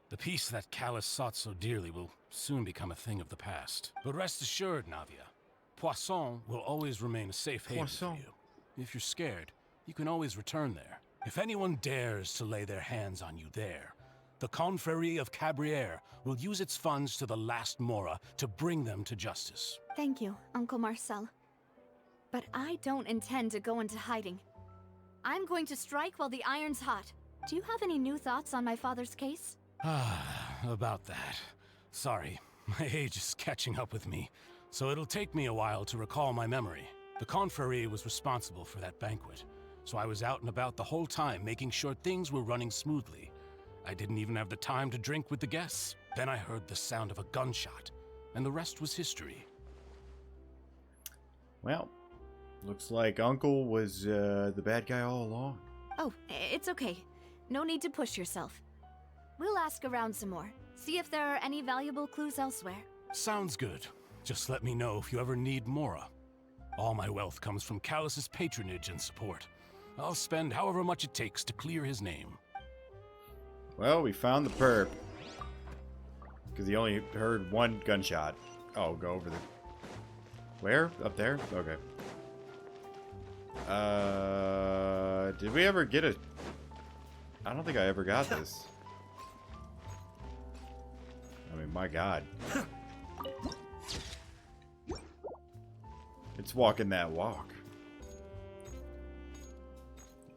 The peace that Callus sought so dearly will soon become a thing of the past. But rest assured, Navia, Poisson will always remain a safe haven for you. If you're scared, you can always return there. If anyone dares to lay their hands on you there, the Confrérie of Cabriere will use its funds to the last Mora to bring them to justice. Thank you, Uncle Marcel. But I don't intend to go into hiding. I'm going to strike while the iron's hot. Do you have any new thoughts on my father's case? About that. Sorry, my age is catching up with me, so it'll take me a while to recall my memory. The Confrérie was responsible for that banquet, so I was out and about the whole time making sure things were running smoothly. I didn't even have the time to drink with the guests. Then I heard the sound of a gunshot, and the rest was history. Well, looks like Uncle was the bad guy all along. Oh, it's okay. No need to push yourself. We'll ask around some more. See if there are any valuable clues elsewhere. Sounds good. Just let me know if you ever need Mora. All my wealth comes from Callus's patronage and support. I'll spend however much it takes to clear his name. Well, we found the perp. Because he only heard one gunshot. Oh, go over there. Where? Up there? Okay. Did we ever get a... I don't think I ever got this. I mean, my god. It's walking that walk.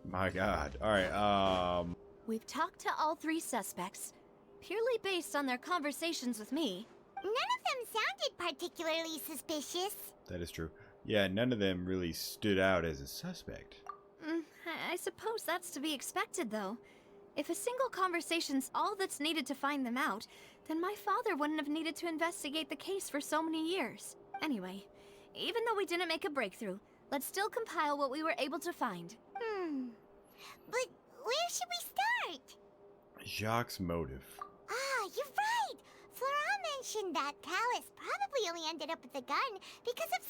My god. Alright, We've talked to all three suspects, purely based on their conversations with me. None of them sounded particularly suspicious. that is true. Yeah, none of them really stood out as a suspect. I suppose that's to be expected, though. If a single conversation's all that's needed to find them out, then my father wouldn't have needed to investigate the case for so many years. Anyway, even though we didn't make a breakthrough, let's still compile what we were able to find. But where should we start? Jacques' motive. Ah, you're right! Flora mentioned that Callus probably only ended up with the gun because of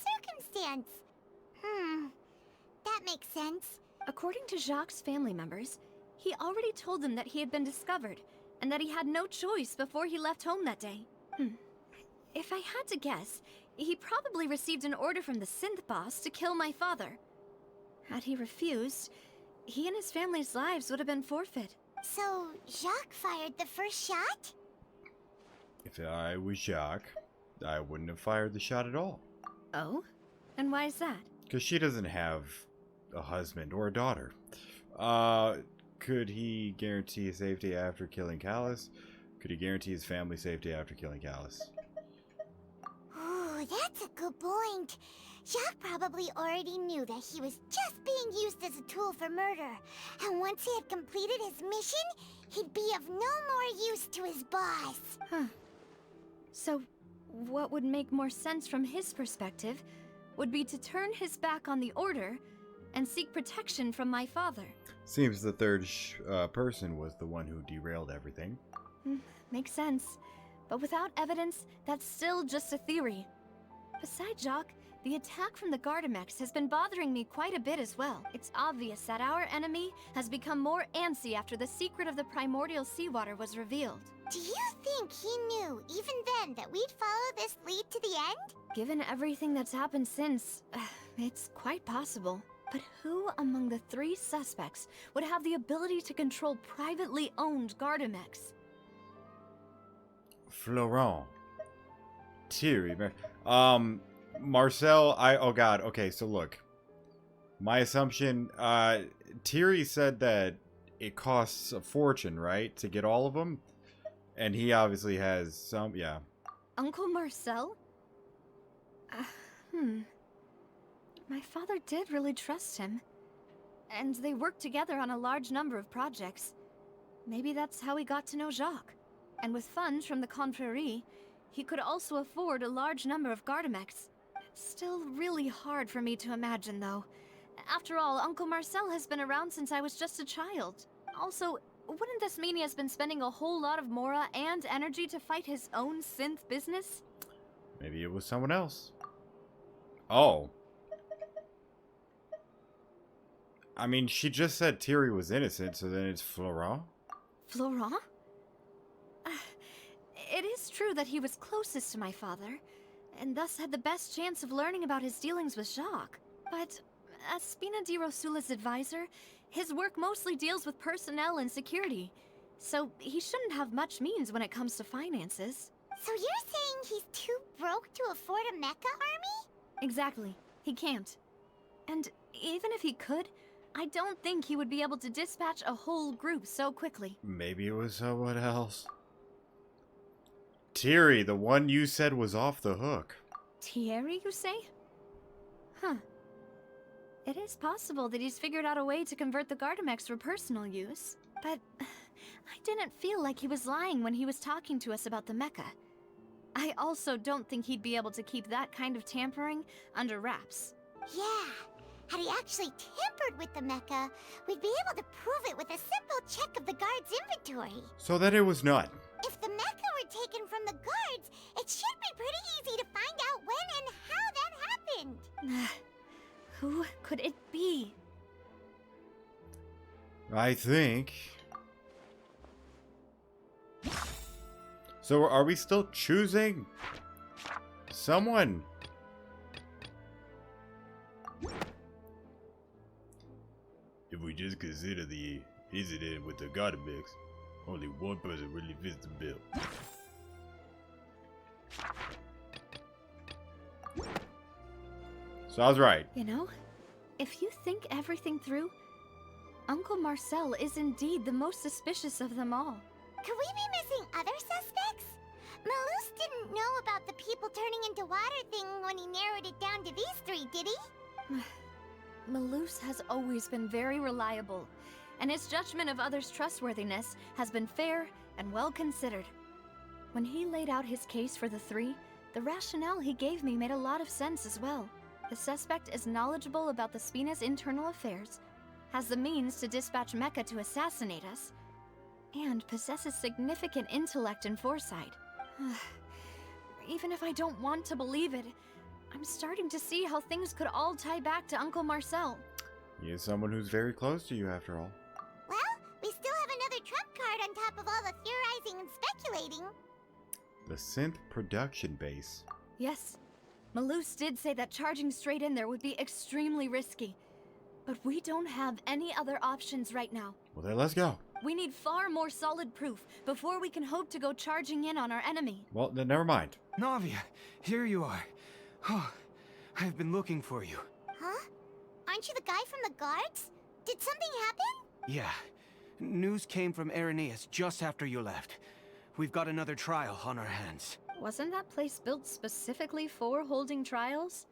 circumstance. That makes sense. According to Jacques' family members, he already told them that he had been discovered, and that he had no choice before he left home that day. If I had to guess, he probably received an order from the synth boss to kill my father. Had he refused, he and his family's lives would have been forfeit. So, Jacques fired the first shot? If I was Jacques, I wouldn't have fired the shot at all. Oh? And why is that? Because she doesn't have a husband or a daughter. Could he guarantee his safety after killing Callus? Could he guarantee his family safety after killing Callus? Ooh, that's a good point. Jacques probably already knew that he was just being used as a tool for murder. And once he had completed his mission, he'd be of no more use to his boss. So, what would make more sense from his perspective would be to turn his back on the order and seek protection from my father. Seems the third person was the one who derailed everything. Makes sense. But without evidence, that's still just a theory. Besides Jacques, the attack from the Gardamex has been bothering me quite a bit as well. It's obvious that our enemy has become more antsy after the secret of the primordial seawater was revealed. Do you think he knew, even then, that we'd follow this lead to the end? Given everything that's happened since, it's quite possible. But who among the three suspects would have the ability to control privately owned Gardamex? Florent. Thierry. Marcel, oh god, okay, so look. My assumption, Thierry said that it costs a fortune, right, to get all of them? And he obviously has some, yeah. Uncle Marcel? My father did really trust him. And they worked together on a large number of projects. Maybe that's how he got to know Jacques. And with funds from the Confrérie, he could also afford a large number of Gardamex. It's still really hard for me to imagine, though. After all, Uncle Marcel has been around since I was just a child. Also, wouldn't this mean he has been spending a whole lot of mora and energy to fight his own synth business? Maybe it was someone else. Oh. I mean, she just said Thierry was innocent, so then it's Florent? Florent? It is true that he was closest to my father, and thus had the best chance of learning about his dealings with Jacques. But as Spina di Rosula's advisor, his work mostly deals with personnel and security, so he shouldn't have much means when it comes to finances. So you're saying he's too broke to afford a mecha army? Exactly. He can't. And even if he could, I don't think he would be able to dispatch a whole group so quickly. Maybe it was someone else. Thierry, the one you said was off the hook. Thierry, you say? Huh. It is possible that he's figured out a way to convert the Gardamex for personal use, but I didn't feel like he was lying when he was talking to us about the mecha. I also don't think he'd be able to keep that kind of tampering under wraps. Yeah. Had he actually tampered with the mecha, we'd be able to prove it with a simple check of the guard's inventory. So that it was not. If the mecha were taken from the guards, it should be pretty easy to find out when and how that happened. Who could it be? I think. So are we still choosing someone? If we just consider the incident with the Gardamex, only one person really fits the bill. So I was right. You know, if you think everything through, Uncle Marcel is indeed the most suspicious of them all. Could we be missing other suspects? Malus didn't know about the people turning into water thing when he narrowed it down to these three, did he? Malus has always been very reliable, and his judgment of others' trustworthiness has been fair and well considered. When he laid out his case for the three, the rationale he gave me made a lot of sense as well. The suspect is knowledgeable about the Spina's internal affairs, has the means to dispatch Mecha to assassinate us, and possesses significant intellect and foresight. Even if I don't want to believe it, I'm starting to see how things could all tie back to Uncle Marcel. He is someone who's very close to you, after all. Well, we still have another trump card on top of all the theorizing and speculating. The synth production base. Yes, Malus did say that charging straight in there would be extremely risky. But we don't have any other options right now. Well, then let's go. We need far more solid proof before we can hope to go charging in on our enemy. Well, then never mind. Navia, here you are. Oh, I've been looking for you. Huh? Aren't you the guy from the guards? Did something happen? Yeah. News came from Irenaeus just after you left. We've got another trial on our hands. Wasn't that place built specifically for holding trials?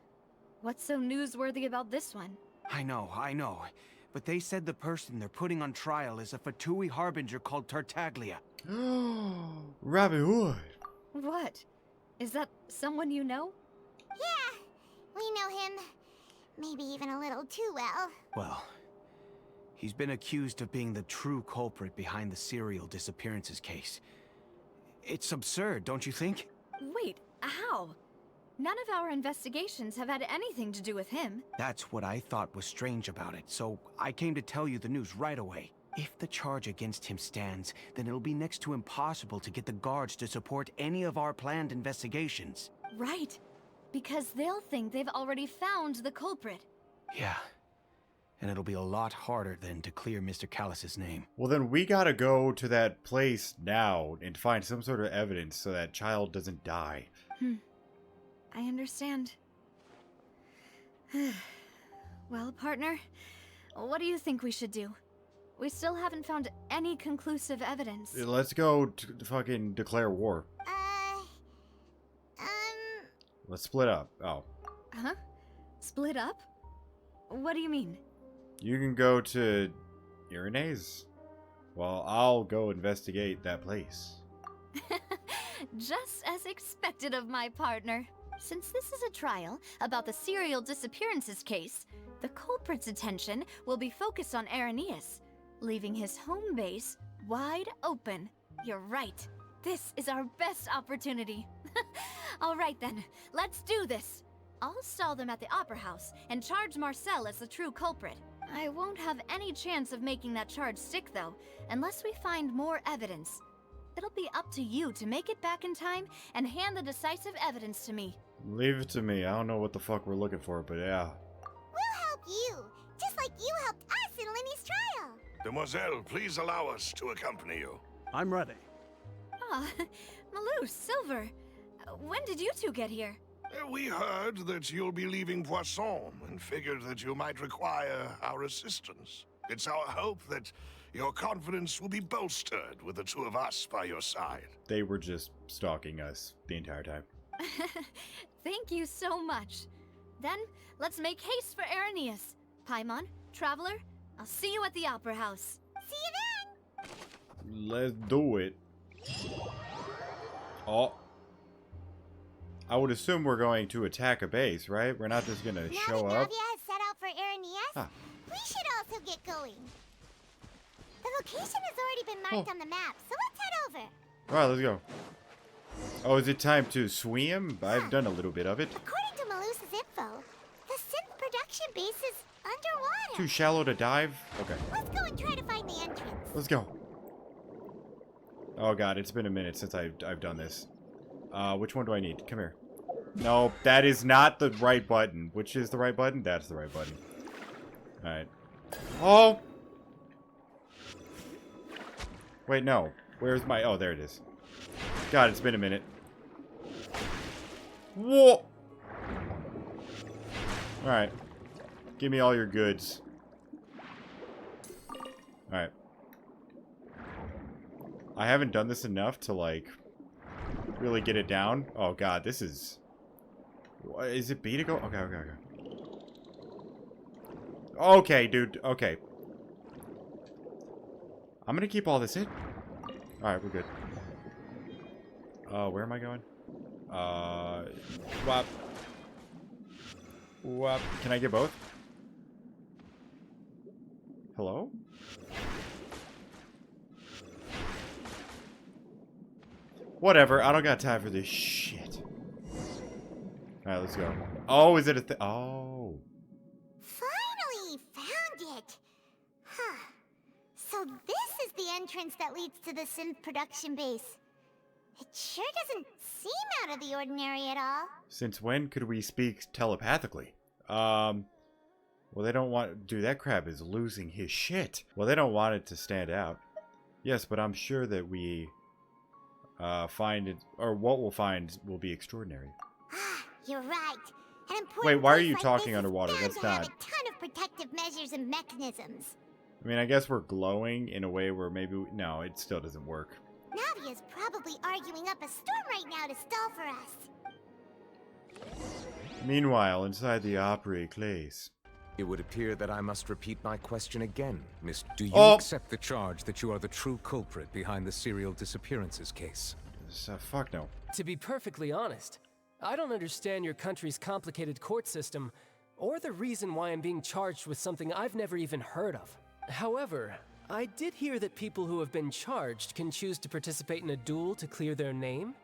What's so newsworthy about this one? I know. But they said the person they're putting on trial is a Fatui harbinger called Tartaglia. Robin Hood. What? Is that someone you know? Yeah, we know him. Maybe even a little too well. Well, he's been accused of being the true culprit behind the serial disappearances case. It's absurd, don't you think? Wait, how? None of our investigations have had anything to do with him. That's what I thought was strange about it, so I came to tell you the news right away. If the charge against him stands, then it'll be next to impossible to get the guards to support any of our planned investigations. Right. Because they'll think they've already found the culprit. Yeah. And it'll be a lot harder then to clear Mr. Callus's name. Well, then we gotta go to that place now and find some sort of evidence so that child doesn't die. I understand. Well, partner, what do you think we should do? We still haven't found any conclusive evidence. Let's go to fucking declare war. Let's split up. Oh. Huh? Split up? What do you mean? You can go to Irenaeus. Well, I'll go investigate that place. Just as expected of my partner. Since this is a trial about the serial disappearances case, the culprit's attention will be focused on Irenaeus, leaving his home base wide open. You're right. This is our best opportunity. All right then, let's do this. I'll stall them at the Opera House and charge Marcel as the true culprit. I won't have any chance of making that charge stick though, unless we find more evidence. It'll be up to you to make it back in time and hand the decisive evidence to me. Leave it to me. I don't know what the fuck we're looking for, but yeah. We'll help you, just like you helped us in Lenny's trial. Demoiselle, please allow us to accompany you. I'm ready. Ah, Malus, Silver, when did you two get here? We heard that you'll be leaving Poisson and figured that you might require our assistance. It's our hope that your confidence will be bolstered with the two of us by your side. They were just stalking us the entire time. Thank you so much. Then, let's make haste for Irenaeus. Paimon, Traveler, I'll see you at the Opera House. See you then! Let's do it. Oh. I would assume we're going to attack a base, right? We're not just gonna show Now that up. Navia has set out for Irenaeus, Ah. we should also get going. The location has already been marked on the map, so let's head over. Alright, let's go. Oh, is it time to swim? I've done a little bit of it. According to Malus's info, the synth production base is underwater. Too shallow to dive? Okay. Let's go and try to find the entrance. Let's go. Oh god, it's been a minute since I've done this. Which one do I need? Come here. No, that is not the right button. Which is the right button? That's the right button. Alright. Oh! Wait, no. Where's my... Oh, there it is. God, it's been a minute. Whoa! Alright. Give me all your goods. Alright. I haven't done this enough to, like, really get it down. Oh, God, this is... Is it B to go? Okay, okay, okay. Okay, dude. Okay. I'm gonna keep all this in. Alright, we're good. Where am I going? Whop. Whop. Can I get both? Hello? Whatever, I don't got time for this shit. Alright, let's go. Oh, is it a thing? Oh. Finally found it. Huh. So this is the entrance that leads to the synth production base. It sure doesn't seem out of the ordinary at all. Since when could we speak telepathically? Well, they don't want... Dude, that crab is losing his shit. Well, they don't want it to stand out. Yes, but I'm sure that we find it... Or what we'll find will be extraordinary. You're right. An important Wait, why are place you like talking this is underwater? bound That's to have not... a ton of protective measures and mechanisms. I mean, I guess we're glowing in a way where maybe... No, it still doesn't work. Navia's probably arguing up a storm right now to stall for us. Meanwhile, inside the Opry Clays. It would appear that I must repeat my question again, Miss. Do you Oh. accept the charge that you are the true culprit behind the serial disappearances case? Fuck no. To be perfectly honest, I don't understand your country's complicated court system, or the reason why I'm being charged with something I've never even heard of. However, I did hear that people who have been charged can choose to participate in a duel to clear their name.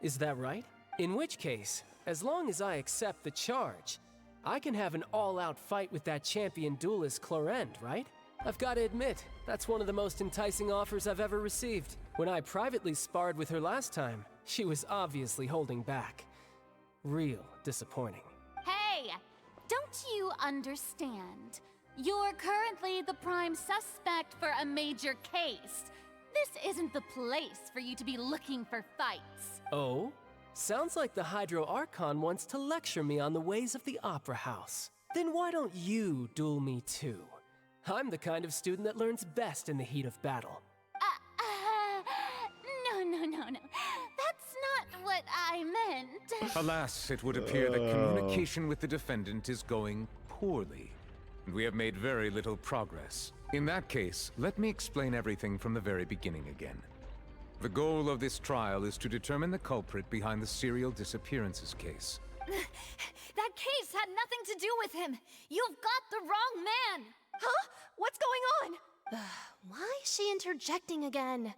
Is that right? In which case, as long as I accept the charge, I can have an all-out fight with that champion duelist Clorend, right? I've got to admit, that's one of the most enticing offers I've ever received. When I privately sparred with her last time, she was obviously holding back. Real disappointing. Hey! Don't you understand? You're currently the prime suspect for a major case. This isn't the place for you to be looking for fights. Oh? Sounds like the Hydro Archon wants to lecture me on the ways of the Opera House. Then why don't you duel me too? I'm the kind of student that learns best in the heat of battle. No. That's not what I meant. Alas, it would appear that communication with the defendant is going poorly, and we have made very little progress. In that case, let me explain everything from the very beginning again. The goal of this trial is to determine the culprit behind the serial disappearances case. That case had nothing to do with him. You've got the wrong man. Huh? What's going on? Why is she interjecting again?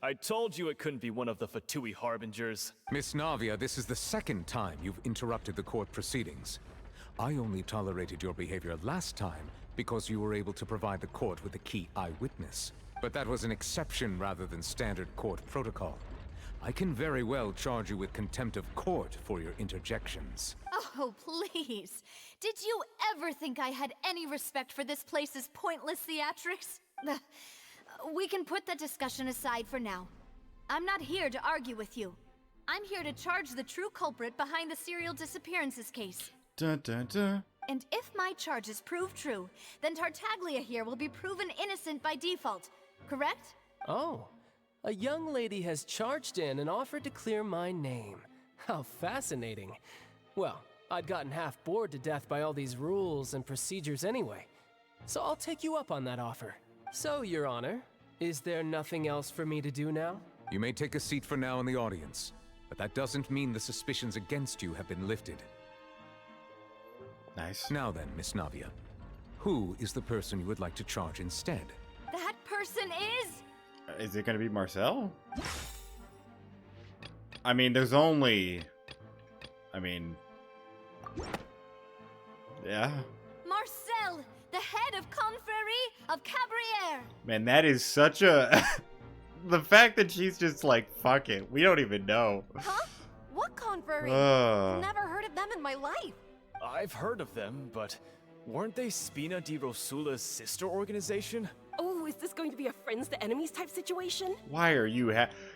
I told you it couldn't be one of the Fatui Harbingers. Miss Navia, this is the second time you've interrupted the court proceedings. I only tolerated your behavior last time because you were able to provide the court with a key eyewitness. But that was an exception rather than standard court protocol. I can very well charge you with contempt of court for your interjections. Oh, please. Did you ever think I had any respect for this place's pointless theatrics? We can put that discussion aside for now. I'm not here to argue with you. I'm here to charge the true culprit behind the serial disappearances case. Dun, dun, dun. And if my charges prove true, then Tartaglia here will be proven innocent by default, correct? Oh, a young lady has charged in and offered to clear my name. How fascinating. Well, I'd gotten half bored to death by all these rules and procedures anyway, so I'll take you up on that offer. So, Your Honor, is there nothing else for me to do now? You may take a seat for now in the audience, but that doesn't mean the suspicions against you have been lifted. Nice. Now then, Miss Navia, who is the person you would like to charge instead? That person is... Is it going to be Marcel? I mean, there's only... Yeah. Marcel, the head of Confrérie of Cabrières. Man, that is such a... The fact that she's just like, fuck it. We don't even know. Huh? What confrérie? Never heard of them in my life. I've heard of them, but weren't they Spina di Rosula's sister organization? Oh, is this going to be a friends to enemies type situation? Why are you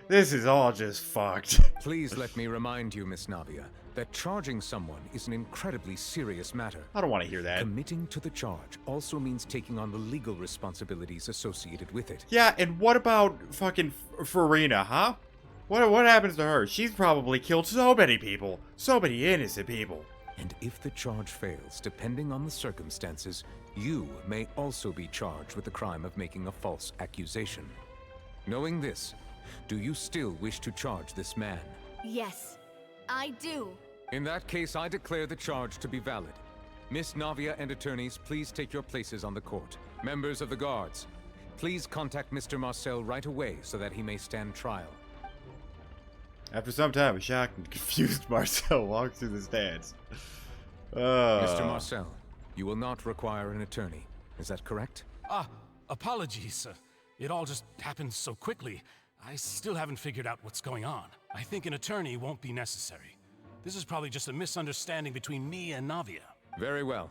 This is all just fucked. Please let me remind you, Miss Navia, that charging someone is an incredibly serious matter. I don't want to hear that. Committing to the charge also means taking on the legal responsibilities associated with it. Yeah, and what about fucking Farina, huh? What happens to her? She's probably killed so many people. So many innocent people. And if the charge fails, depending on the circumstances, you may also be charged with the crime of making a false accusation. Knowing this, do you still wish to charge this man? Yes, I do. In that case, I declare the charge to be valid. Miss Navia and attorneys, please take your places on the court. Members of the guards, please contact Mr. Marcel right away so that he may stand trial. After some time, a shocked and confused Marcel walks through the stands. Mr. Marcel, you will not require an attorney. Is that correct? Apologies. It all just happened so quickly. I still haven't figured out what's going on. I think an attorney won't be necessary. This is probably just a misunderstanding between me and Navia. Very well.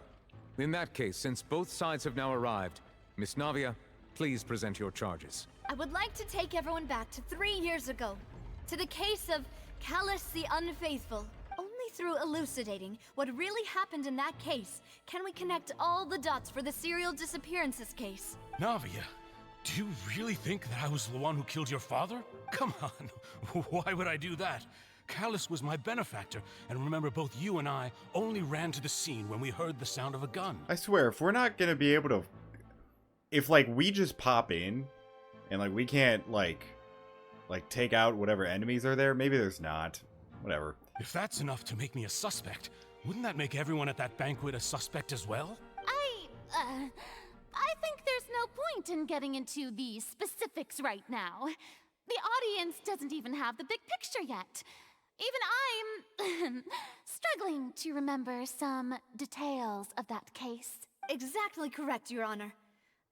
In that case, since both sides have now arrived, Miss Navia, please present your charges. I would like to take everyone back to 3 years ago, to the case of Callus the Unfaithful. Only through elucidating what really happened in that case can we connect all the dots for the serial disappearances case. Navia, do you really think that I was the one who killed your father? Come on, why would I do that? Callus was my benefactor, and remember, both you and I only ran to the scene when we heard the sound of a gun. I swear, if we're not gonna be able to... If, like, we just pop in, and, like, we can't, like, take out whatever enemies are there, maybe there's not. Whatever. If that's enough to make me a suspect, wouldn't that make everyone at that banquet a suspect as well? I think there's no point in getting into the specifics right now. The audience doesn't even have the big picture yet. Even I'm struggling to remember some details of that case. Exactly correct, Your Honor.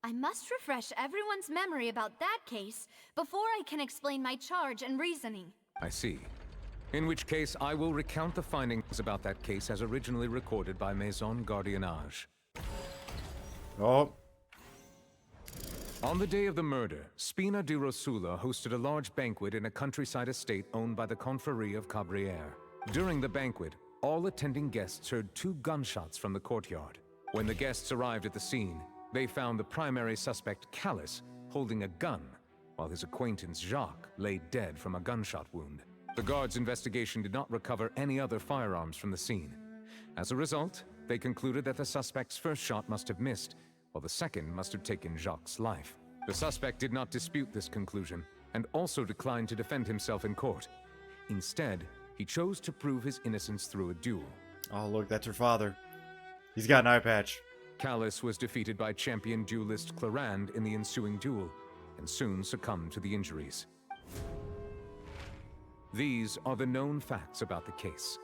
I must refresh everyone's memory about that case before I can explain my charge and reasoning. I see. In which case, I will recount the findings about that case as originally recorded by Maison Gardiennage. Oh. On the day of the murder, Spina di Rosula hosted a large banquet in a countryside estate owned by the Confrérie of Cabrières. During the banquet, all attending guests heard 2 gunshots from the courtyard. When the guests arrived at the scene, they found the primary suspect, Callus, holding a gun, while his acquaintance, Jacques, lay dead from a gunshot wound. The guards' investigation did not recover any other firearms from the scene. As a result, they concluded that the suspect's first shot must have missed, while the second must have taken Jacques' life. The suspect did not dispute this conclusion, and also declined to defend himself in court. Instead, he chose to prove his innocence through a duel. Oh, look, that's her father. He's got an eye patch. Callus was defeated by champion duelist Clarande in the ensuing duel, and soon succumbed to the injuries. These are the known facts about the case.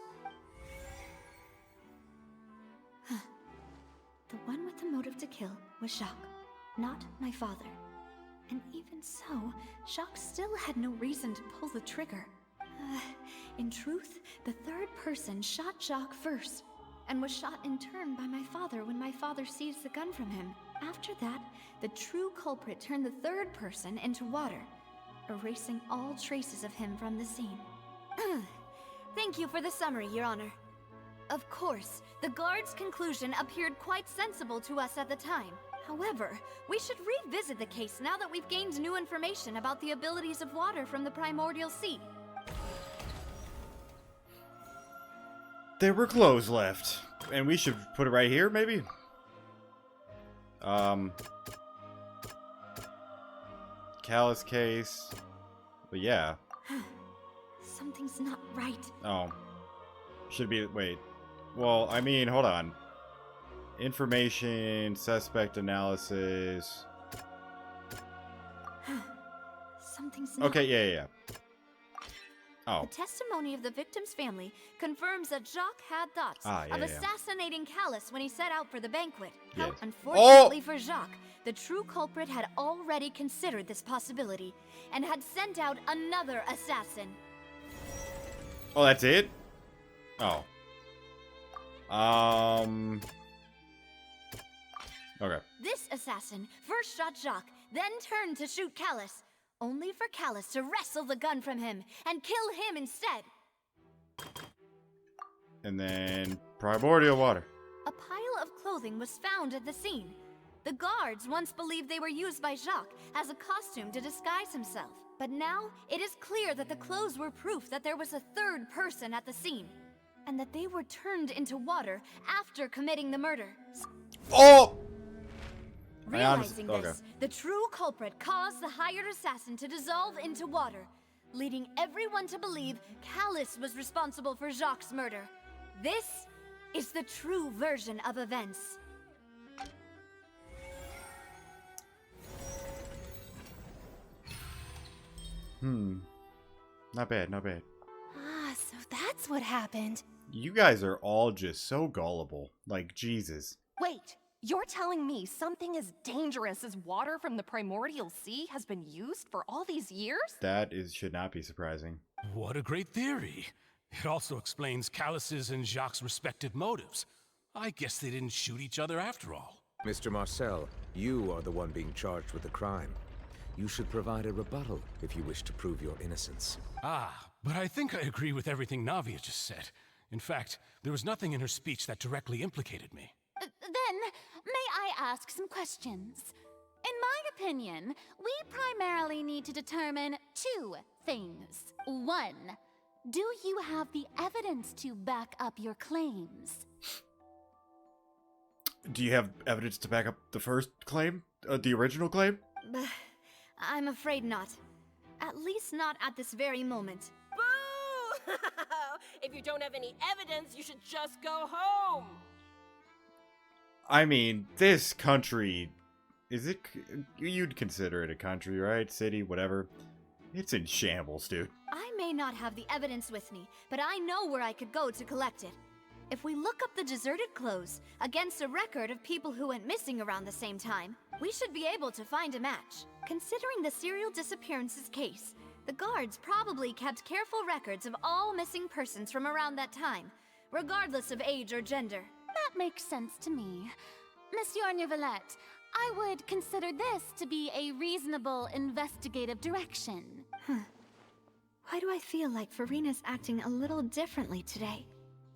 The one with the motive to kill was Jacques, not my father. And even so, Jacques still had no reason to pull the trigger. In truth, the third person shot Jacques first, and was shot in turn by my father when my father seized the gun from him. After that, the true culprit turned the third person into water, erasing all traces of him from the scene. Thank you for the summary, Your Honor. Of course, the guard's conclusion appeared quite sensible to us at the time. However, we should revisit the case now that we've gained new information about the abilities of water from the primordial sea. There were clothes left. And we should put it right here, maybe? Callus case. But yeah. Something's not right. Oh. Should be... Wait. Well, I mean, hold on. Information, suspect analysis. Something's not... Okay, yeah. Oh. The testimony of the victim's family confirms that Jacques had thoughts of assassinating Callus when he set out for the banquet. Yes. Unfortunately for Jacques, the true culprit had already considered this possibility and had sent out another assassin. Oh, that's it? Oh. Okay. This assassin first shot Jacques, then turned to shoot Callus, only for Callus to wrestle the gun from him and kill him instead. And then primordial water. A pile of clothing was found at the scene. The guards once believed they were used by Jacques as a costume to disguise himself. But now, it is clear that the clothes were proof that there was a third person at the scene, and that they were turned into water after committing the murder. Oh! Realizing this, the true culprit caused the hired assassin to dissolve into water, leading everyone to believe Callus was responsible for Jacques' murder. This is the true version of events. Not bad, not bad. Ah, so that's what happened. You guys are all just so gullible. Like, Jesus. Wait, you're telling me something as dangerous as water from the primordial sea has been used for all these years? That should not be surprising. What a great theory. It also explains Callus's and Jacques' respective motives. I guess they didn't shoot each other after all. Mr. Marcel, you are the one being charged with the crime. You should provide a rebuttal if you wish to prove your innocence. Ah, but I think I agree with everything Navia just said. In fact, there was nothing in her speech that directly implicated me. Then, may I ask some questions? In my opinion, we primarily need to determine two things. One, do you have the evidence to back up your claims? Do you have evidence to back up the first claim? The original claim? I'm afraid not. At least not at this very moment. Boo! If you don't have any evidence, you should just go home. I mean, this country... You'd consider it a country, right? City, whatever. It's in shambles, dude. I may not have the evidence with me, but I know where I could go to collect it. If we look up the deserted clothes against a record of people who went missing around the same time, we should be able to find a match. Considering the serial disappearances case, the guards probably kept careful records of all missing persons from around that time, regardless of age or gender. That makes sense to me. Monsieur Neuvillette, I would consider this to be a reasonable investigative direction. Why do I feel like Farina's acting a little differently today?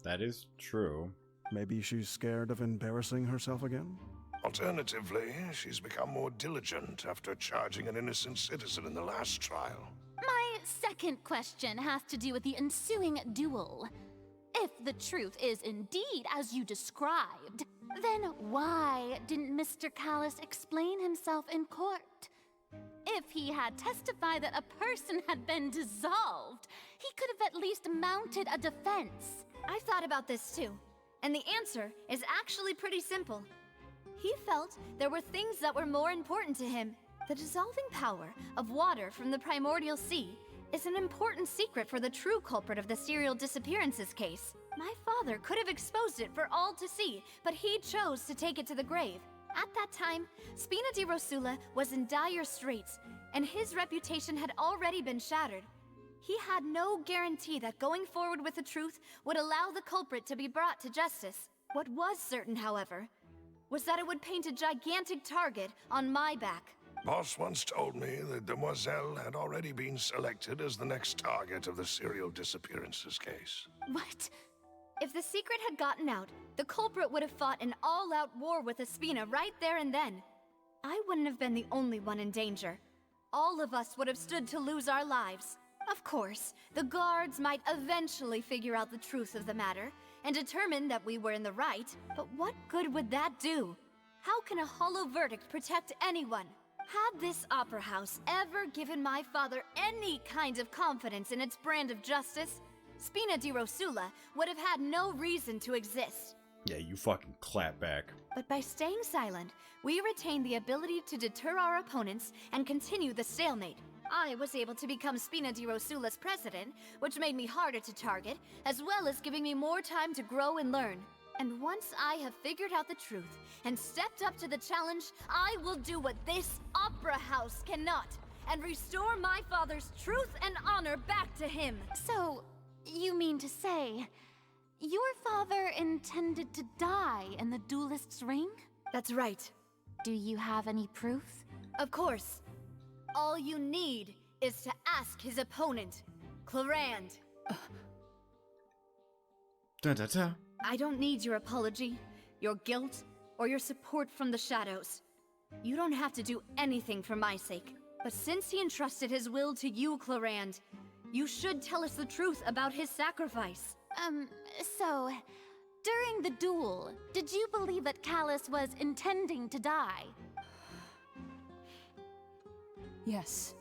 That is true. Maybe she's scared of embarrassing herself again? Alternatively, she's become more diligent after charging an innocent citizen in the last trial. My second question has to do with the ensuing duel. If the truth is indeed as you described, then why didn't Mr. Callus explain himself in court? If he had testified that a person had been dissolved, he could have at least mounted a defense. I've thought about this too, and the answer is actually pretty simple. He felt there were things that were more important to him. The dissolving power of water from the primordial sea is an important secret for the true culprit of the serial disappearances case. My father could have exposed it for all to see, but he chose to take it to the grave. At that time, Spina di Rosula was in dire straits, and his reputation had already been shattered. He had no guarantee that going forward with the truth would allow the culprit to be brought to justice. What was certain, however, was that it would paint a gigantic target on my back. Boss once told me that Demoiselle had already been selected as the next target of the serial disappearances case. What? If the secret had gotten out, the culprit would have fought an all-out war with Espina right there and then. I wouldn't have been the only one in danger. All of us would have stood to lose our lives. Of course, the guards might eventually figure out the truth of the matter and determine that we were in the right, but what good would that do? How can a hollow verdict protect anyone? Had this opera house ever given my father any kind of confidence in its brand of justice, Spina di Rosula would have had no reason to exist. Yeah, you fucking clap back. But by staying silent, we retained the ability to deter our opponents and continue the stalemate. I was able to become Spina di Rosula's president, which made me harder to target, as well as giving me more time to grow and learn. And once I have figured out the truth and stepped up to the challenge, I will do what this opera house cannot, and restore my father's truth and honor back to him. So, you mean to say, your father intended to die in the duelist's ring? That's right. Do you have any proof? Of course. All you need is to ask his opponent, Clarand. Da-da-da. I don't need your apology, your guilt, or your support from the shadows. You don't have to do anything for my sake. But since he entrusted his will to you, Clarand, you should tell us the truth about his sacrifice. So, during the duel, did you believe that Callus was intending to die? Yes,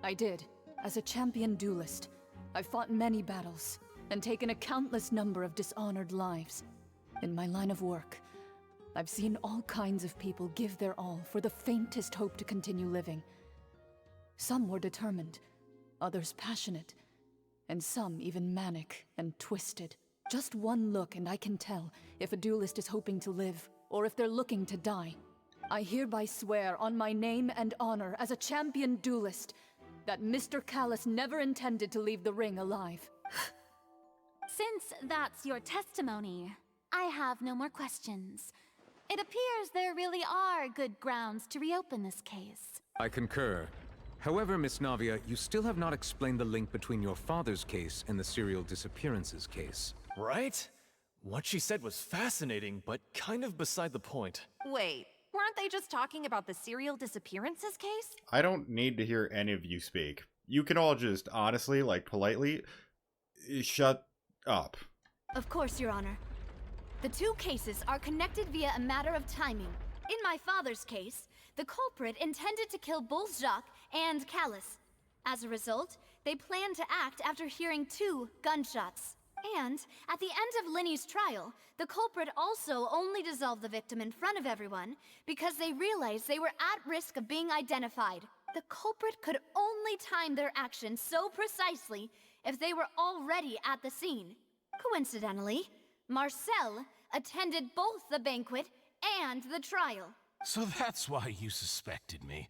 I did. As a champion duelist, I've fought many battles and taken a countless number of dishonored lives. In my line of work, I've seen all kinds of people give their all for the faintest hope to continue living. Some were determined, others passionate, and some even manic and twisted. Just one look and I can tell if a duelist is hoping to live or if they're looking to die. I hereby swear on my name and honor as a champion duelist that Mr. Callus never intended to leave the ring alive. Since that's your testimony, I have no more questions. It appears there really are good grounds to reopen this case. I concur. However, Miss Navia, you still have not explained the link between your father's case and the serial disappearances case. Right? What she said was fascinating, but kind of beside the point. Wait, weren't they just talking about the serial disappearances case? I don't need to hear any of you speak. You can all just honestly, like politely, shut up. Of course, Your Honor. The two cases are connected via a matter of timing. In my father's case, the culprit intended to kill both Jacques and Callus. As a result, they planned to act after hearing 2 gunshots. And, at the end of Linny's trial, the culprit also only dissolved the victim in front of everyone because they realized they were at risk of being identified. The culprit could only time their actions so precisely if they were already at the scene. Coincidentally, Marcel attended both the banquet and the trial. So that's why you suspected me.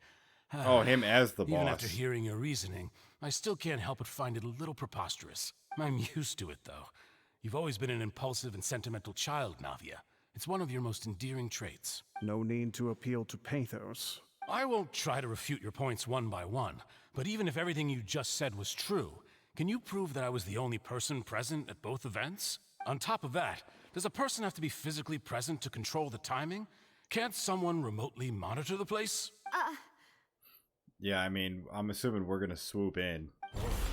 Oh, him as the boss. Even after hearing your reasoning, I still can't help but find it a little preposterous. I'm used to it, though. You've always been an impulsive and sentimental child, Navia. It's one of your most endearing traits. No need to appeal to pathos. I won't try to refute your points one by one, but even if everything you just said was true, can you prove that I was the only person present at both events? On top of that, does a person have to be physically present to control the timing? Can't someone remotely monitor the place? Yeah, I mean, I'm assuming we're gonna swoop in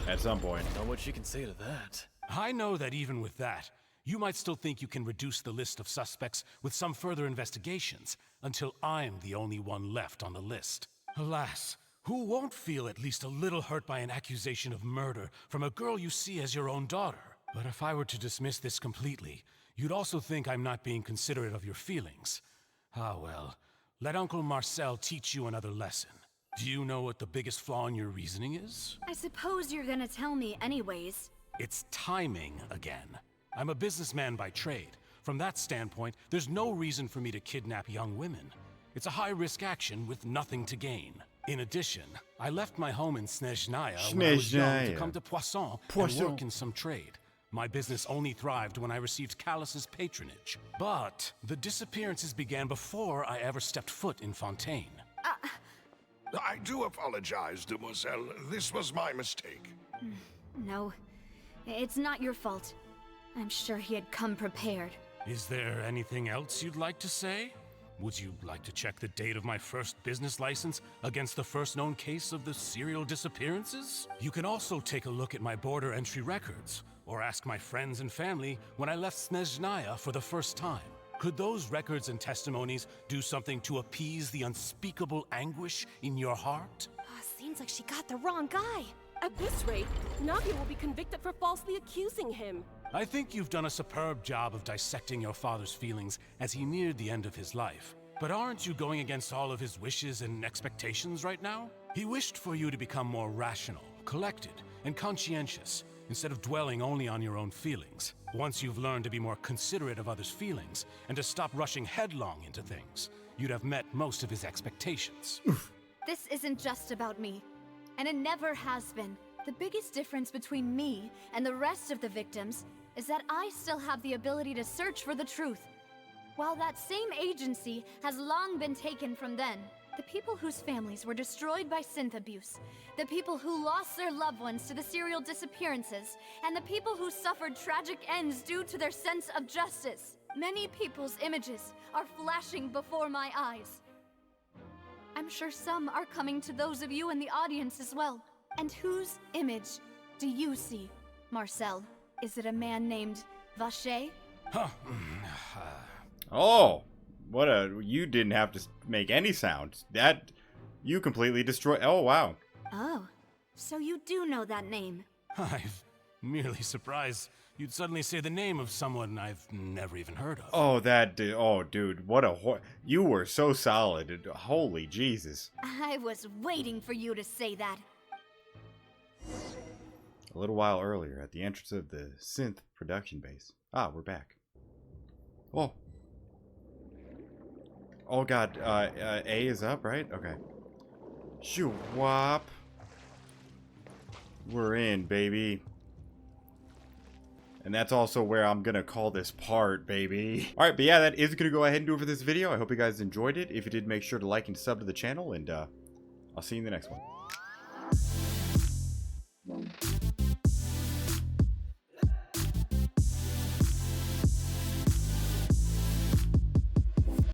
at some point. Not what you can say to that. I know that even with that, you might still think you can reduce the list of suspects with some further investigations, until I'm the only one left on the list. Alas, who won't feel at least a little hurt by an accusation of murder from a girl you see as your own daughter? But if I were to dismiss this completely, you'd also think I'm not being considerate of your feelings. Ah well, let Uncle Marcel teach you another lesson. Do you know what the biggest flaw in your reasoning is? I suppose you're gonna tell me anyways. It's timing again. I'm a businessman by trade. From that standpoint, there's no reason for me to kidnap young women. It's a high-risk action with nothing to gain. In addition, I left my home in Snezhnaya when I was young to come to Poisson and work in some trade. My business only thrived when I received Callus's patronage. But the disappearances began before I ever stepped foot in Fontaine. I do apologize, Demoiselle. This was my mistake. No, it's not your fault. I'm sure he had come prepared. Is there anything else you'd like to say? Would you like to check the date of my first business license against the first known case of the serial disappearances? You can also take a look at my border entry records, or ask my friends and family when I left Snezhnaya for the first time. Could those records and testimonies do something to appease the unspeakable anguish in your heart? Seems like she got the wrong guy. At this rate, Navia will be convicted for falsely accusing him. I think you've done a superb job of dissecting your father's feelings as he neared the end of his life. But aren't you going against all of his wishes and expectations right now? He wished for you to become more rational, collected, and conscientious, instead of dwelling only on your own feelings. Once you've learned to be more considerate of others' feelings, and to stop rushing headlong into things, you'd have met most of his expectations. This isn't just about me, and it never has been. The biggest difference between me and the rest of the victims is that I still have the ability to search for the truth, while that same agency has long been taken from them. The people whose families were destroyed by synth abuse, the people who lost their loved ones to the serial disappearances, and the people who suffered tragic ends due to their sense of justice. Many people's images are flashing before my eyes. I'm sure some are coming to those of you in the audience as well. And whose image do you see, Marcel? Is it a man named Vacher? Oh, what a... You didn't have to make any sound. That... You completely destroyed... Oh, wow. Oh, so you do know that name. I'm merely surprised you'd suddenly say the name of someone I've never even heard of. Oh, dude, what a you were so solid. Holy Jesus. I was waiting for you to say that. A little while earlier, at the entrance of the synth production base. Ah, we're back. Oh. Oh god, A is up, right? Okay. Shoo wop. We're in, baby. And that's also where I'm gonna call this part, baby. Alright, but yeah, that is gonna go ahead and do it for this video. I hope you guys enjoyed it. If you did, make sure to like and sub to the channel, and I'll see you in the next one.